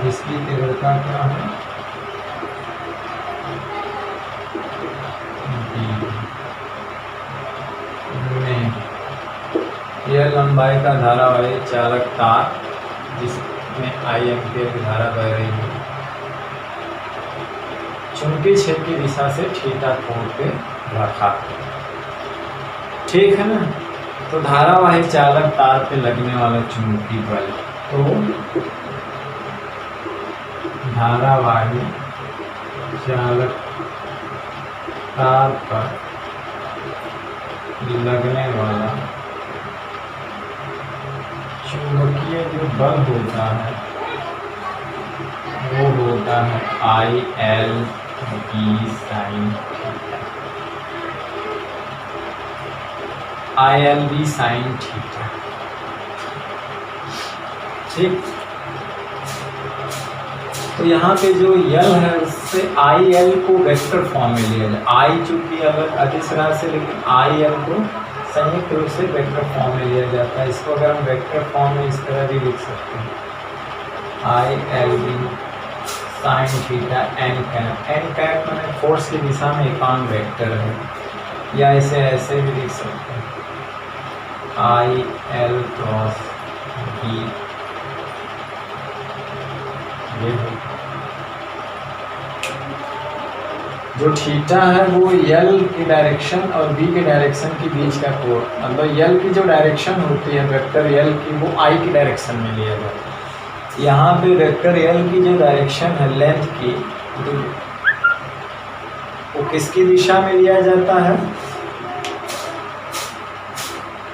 जिसकी तीव्रता क्या है यह लंबाई का धारावाही चालक तार जिसमें I एम्पीयर की धारा बह रही है चुंबकीय क्षेत्र की दिशा से थीटा कोण पे रखा। ठीक है ना। तो धारावाही चालक तार पे लगने वाला चुंबकीय बल, तो धारावाही चालक तार पर लगने वाला चुंबकीय जो बल होता है वो होता है ILB sin theta. ILB sin theta. ठीक। तो यहाँ पे जो यल है उससे IL को वेक्टर फॉर्म में लिया जाए। I चूंकि अलग अदिश राशि, लेकिन IL को संयुक्त रूप से वेक्टर फॉर्म में लिया जाता है। इसको अगर हम वेक्टर फॉर्म में इस तरह भी लिख सकते हैं ILB sin theta n cap. n cap मैंने फोर्स की दिशा में एकांक वेक्टर है, या इसे ऐसे भी लिख सकते हैं IL क्रॉस B। जो थीटा है वो यल की डायरेक्शन और बी के डायरेक्शन के बीच का कोण, मतलब यल की जो डायरेक्शन होती है वेक्टर यल की, वो आई की डायरेक्शन में लिया जाता है। यहाँ पे वेक्टर यल की जो डायरेक्शन है लेंथ की, वो किसकी दिशा में लिया जाता है,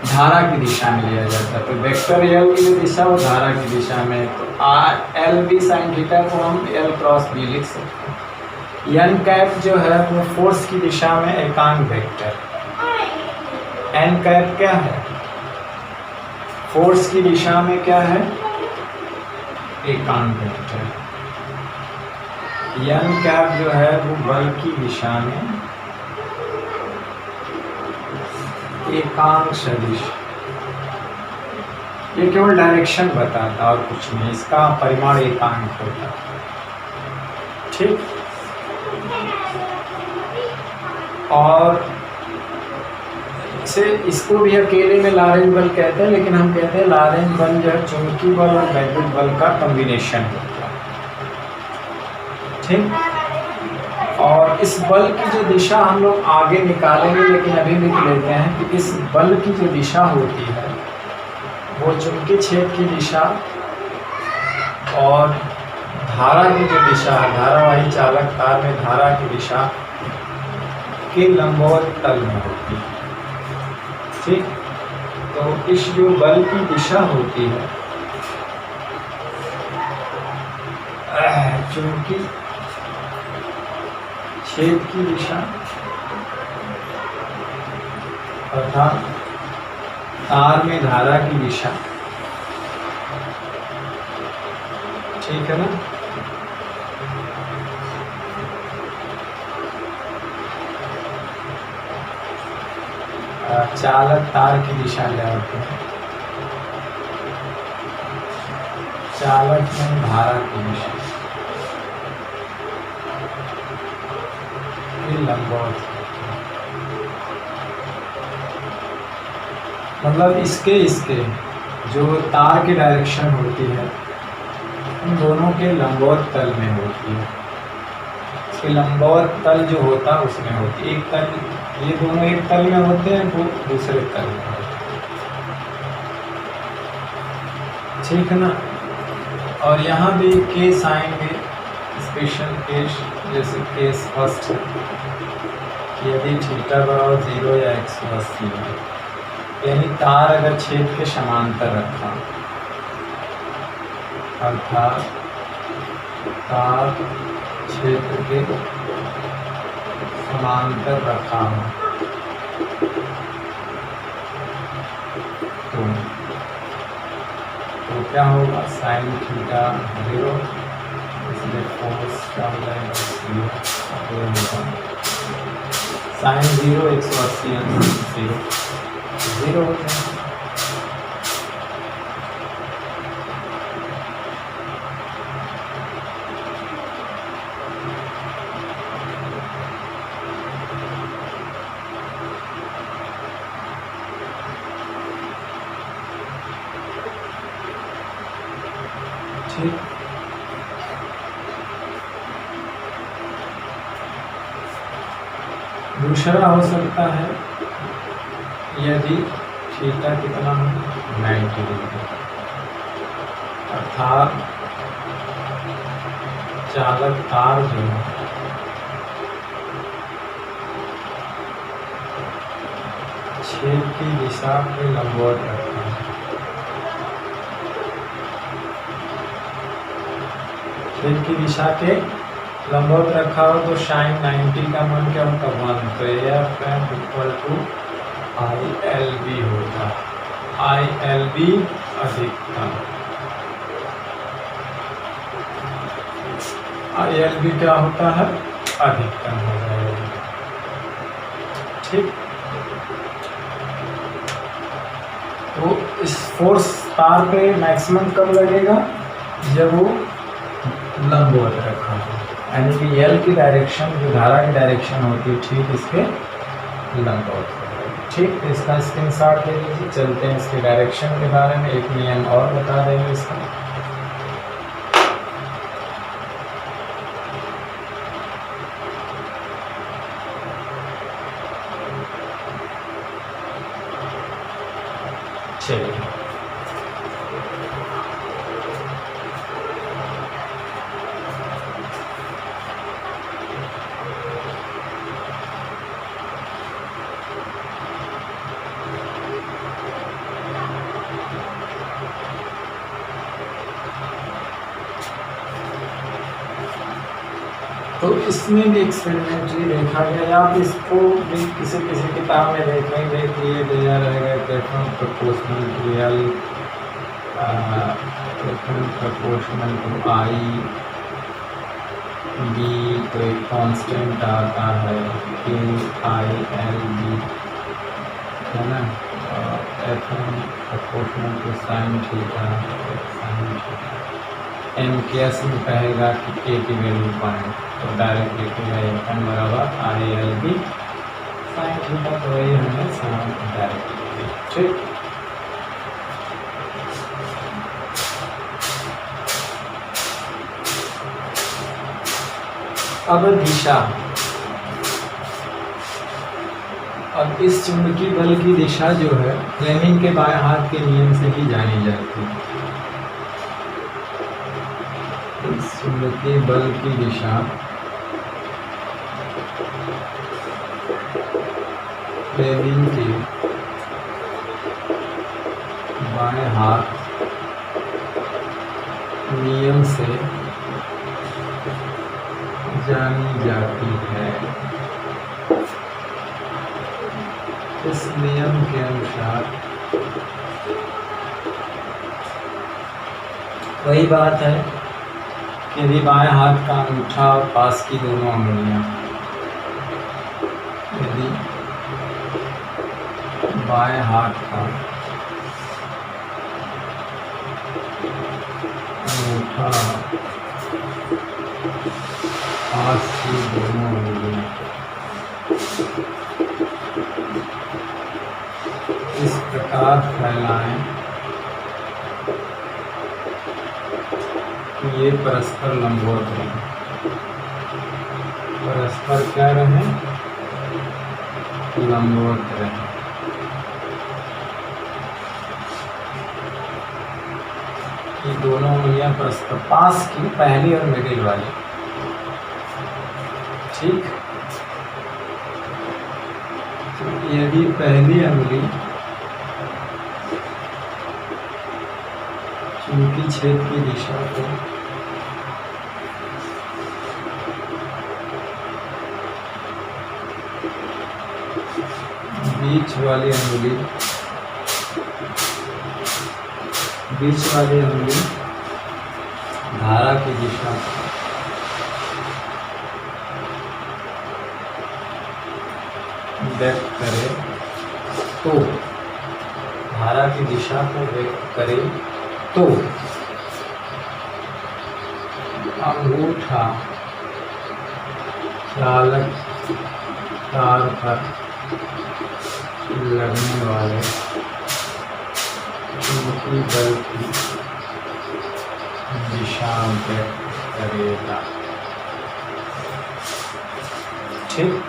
धारा की दिशा में लिया जाता है। तो वेक्टर यल की जो दिशा वो धारा की दिशा में, तो LB sin थीटा को हम L क्रॉस B लिख सकते हैं। n कैप जो है वो फोर्स की दिशा में एकांक वेक्टर, n कैप क्या है, फोर्स की दिशा में क्या है, एकांक वेक्टर। n कैप जो है वो बल की दिशा में एकांक सदिश। ये केवल डायरेक्शन बताता और कुछ नहीं, इसका परिमाण एकांक होता है। ठीक। और इसको भी अकेले में लॉरेंट बल कहते हैं, लेकिन हम कहते हैं लॉरेंट बल जो है चुंबकीय बल और वैद्युत बल का कॉम्बिनेशन होता है। ठीक। और इस बल की जो दिशा हम लोग आगे निकालेंगे, लेकिन अभी लिख लेते हैं कि इस बल की जो दिशा होती है वो चुंबकीय क्षेत्र की दिशा और धारा की जो दिशा है, धारावाही चालक तार में धारा की दिशा के लंबवत तल में होती है। ठीक। तो इस जो बल की दिशा होती है चुंबकीय क्षेत्र की दिशा अर्थात तार में धारा की दिशा, ठीक है ना। चालक तार की दिशा ले आते हैं, चालक में धारा की दिशा लंबवत, मतलब इसके जो तार की डायरेक्शन होती है उन दोनों के लंबवत तल में होती है। इसके लंबवत तल जो होता है उसमें होती है। एक तल, ये दोनों एक तल में होते हैं, वो दूसरे तल में होते हैं। ठीक है ना। और यहाँ भी के साइन में इस स्पेशल केस, जैसे केस फर्स्ट है कि यदि थीटा बराबर 0 या 180 है, यानी तार अगर छेद के समांतर रखा, अर्थात तार क्षेत्र के समांतर रखा हो, तो क्या होगा, साइन थीटा 0, इसलिए फोर्स क्या हो जाएगा 0, साइन 0 180 0 हो जाएगा। ठीक, दूसरा हो सकता है यदि थीटा कितना हो 90 डिग्री, अर्थात चालक तार जो है छेद की दिशा के लंबवत रखता है, छेद की दिशा के लंबवत रखा हो, तो साइन 90 का मान क्या होता है 1, तो F M equal to ILB होता है, ILB अधिकतम, ILB क्या होता है अधिकतम हो जाएगा। ठीक, तो इस फोर्स तार पे मैक्सिमम कब लगेगा, जब वो लंबवत रखा हो, यानी कि एल की डायरेक्शन जो धारा की डायरेक्शन होती है ठीक इसके लंबवत। ठीक, इसका स्क्रीनशॉट ले लीजिए। चलते हैं इसके डायरेक्शन के बारे में, एक नियम और बता देंगे इसका। चलिए, तो इसमें भी एक्सपेरिमेंटली देखा गया, आप इसको भी किसी किताब में देखेंगे कि ये दिया रहेगा proportional to L, proportional to I B, तो एक कांस्टेंट आता है KILB, है ना, F M proportional to sine theta, M केस में कहेगा कि के की वैल्यू पाएँ, तो डायरेक्ट लिखेगा एफ एम बराबर ILB साइन थीटा, तो वही हमें साइन डायरेक्ट। ठीक, अब दिशा, अब इस चुंबकीय बल की दिशा जो है फ्लेमिंग के बाएं हाथ के नियम से ही जानी जाती है। इस चुंबकीय बल की दिशा फ्लेमिंग के बाएं हाथ नियम से जानी जाती है। इस नियम के अनुसार वही बात है कि यदि बाएं हाथ का अंगूठा और पास की दोनों अंगुलियां, यदि बाएं हाथ का अंगूठा पास की दोनों अंगुलियां इस प्रकार फैलाएं कि ये परस्पर लंबवत रहे, परस्पर क्या रहे, लंबवत रहे। ये दोनों उंगलियां परस्पर पास की, पहली और मिडिल वाली ठीक। तो यदि पहली अंगुली चुंबकीय छेद की दिशा को बीच वाली अंगुली धारा की दिशा व्यक्त करे तो धारा की दिशा को व्यक्त करे तो अंगूठा चालक तार पर लगने वाले चुंबकीय बल की दिशा व्यक्त करेगा। ठीक।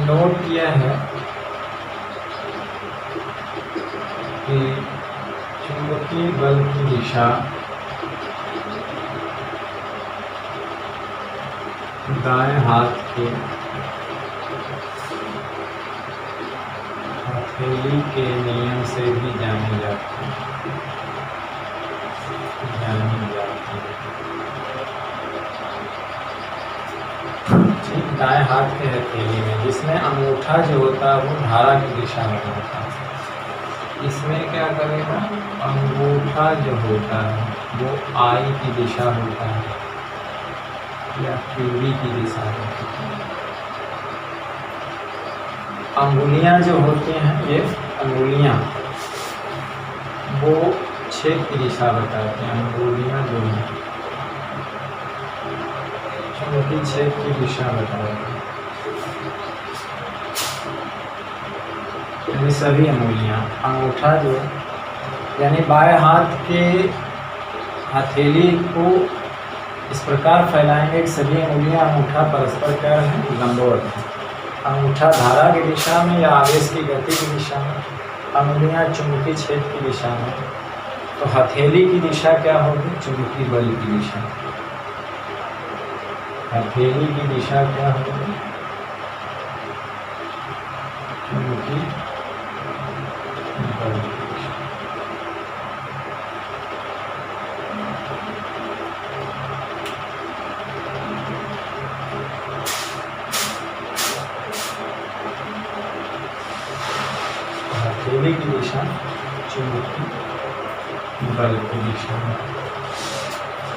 नोट यह है कि चुंबकीय बल की दिशा दाएं हाथ के हथेली के नियम से भी जानी जाती है। ठीक, दाएं हाथ के हथेली में, जिसमें अंगूठा जो होता है वो धारा की दिशा में होता है। इसमें क्या करेगा, अंगूठा जो होता है वो आई की दिशा होता है या क्यूबी की दिशा होती है। अंगुलियां जो होती हैं, ये अंगुलियां वो छेद की दिशा बताती हैं। अंगुलियां जो हैं चुंबकीय छेद की दिशा बताती हैं। यानी सभी अंगुलियां, अंगूठा जो यानी बाएं हाथ के हथेली को इस प्रकार फैलाएंगे कि सभी अंगुलियां अंगूठा परस्पर क्या है, लंबवत है। अंगूठा धारा की दिशा में या आवेश की गति की दिशा में, अंगुलियां चुंबकीय छेद की दिशा में। तो हथेली की दिशा क्या होगी, चुंबकीय बल की दिशा। हथेली की दिशा क्या होगी, चुंबकीय बल की दिशा। हथेली की दिशा चुंबकीय बल की दिशा में।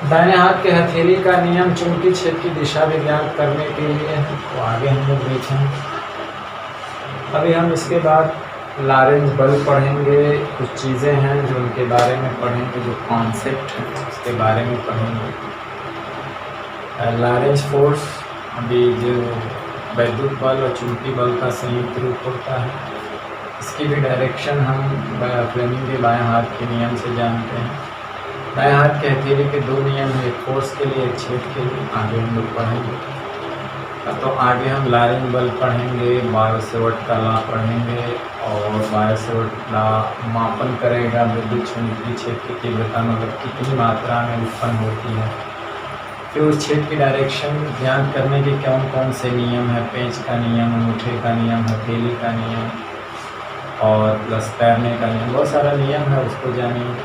दाहिने हाथ के हथेली का नियम चुंबकीय छेद की दिशा भी ज्ञात करने के लिए है, तो आगे हम लोग देखेंगे। अभी हम इसके बाद लॉरेंज बल पढ़ेंगे। कुछ चीज़ें हैं जो उनके बारे में पढ़ेंगे, जो कॉन्सेप्ट है उसके बारे में पढ़ेंगे। लॉरेंज फोर्स अभी जो वैद्युत बल और चुंबकीय बल का संयुक्त रूप होता है, इसकी भी डायरेक्शन हम फ्लेमिंग के बाएं हाथ के नियम से जानते हैं। दाएं हाथ के हथेली के दो नियम हैं, एक फोर्स के लिए, एक छेद के लिए। आगे हम लोग पढ़ेंगे। तो आगे हम लॉरेंज बल पढ़ेंगे, बायो-सेवर्ट का लॉ पढ़ेंगे और बायो-सेवर्ट लॉ मापन करेगा विद्युत चुंबकीय छेद की तीव्रता मतलब कितनी मात्रा में उत्पन्न होती है। फिर उस छेद की डायरेक्शन ज्ञात करने के कौन कौन से नियम है, पेंच का नियम, अंगूठे का नियम, हथेली का नियम और प्लस तैरने का नियम, बहुत सारा नियम है, उसको जानिए।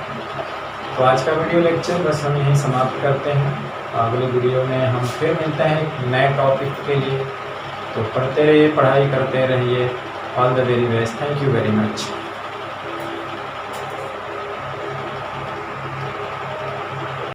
तो आज का वीडियो लेक्चर बस हम यहीं समाप्त करते हैं। अगले वीडियो में हम फिर मिलते हैं एक नए टॉपिक के लिए। तो पढ़ते रहिए, पढ़ाई करते रहिए। All the very best. Thank you very much.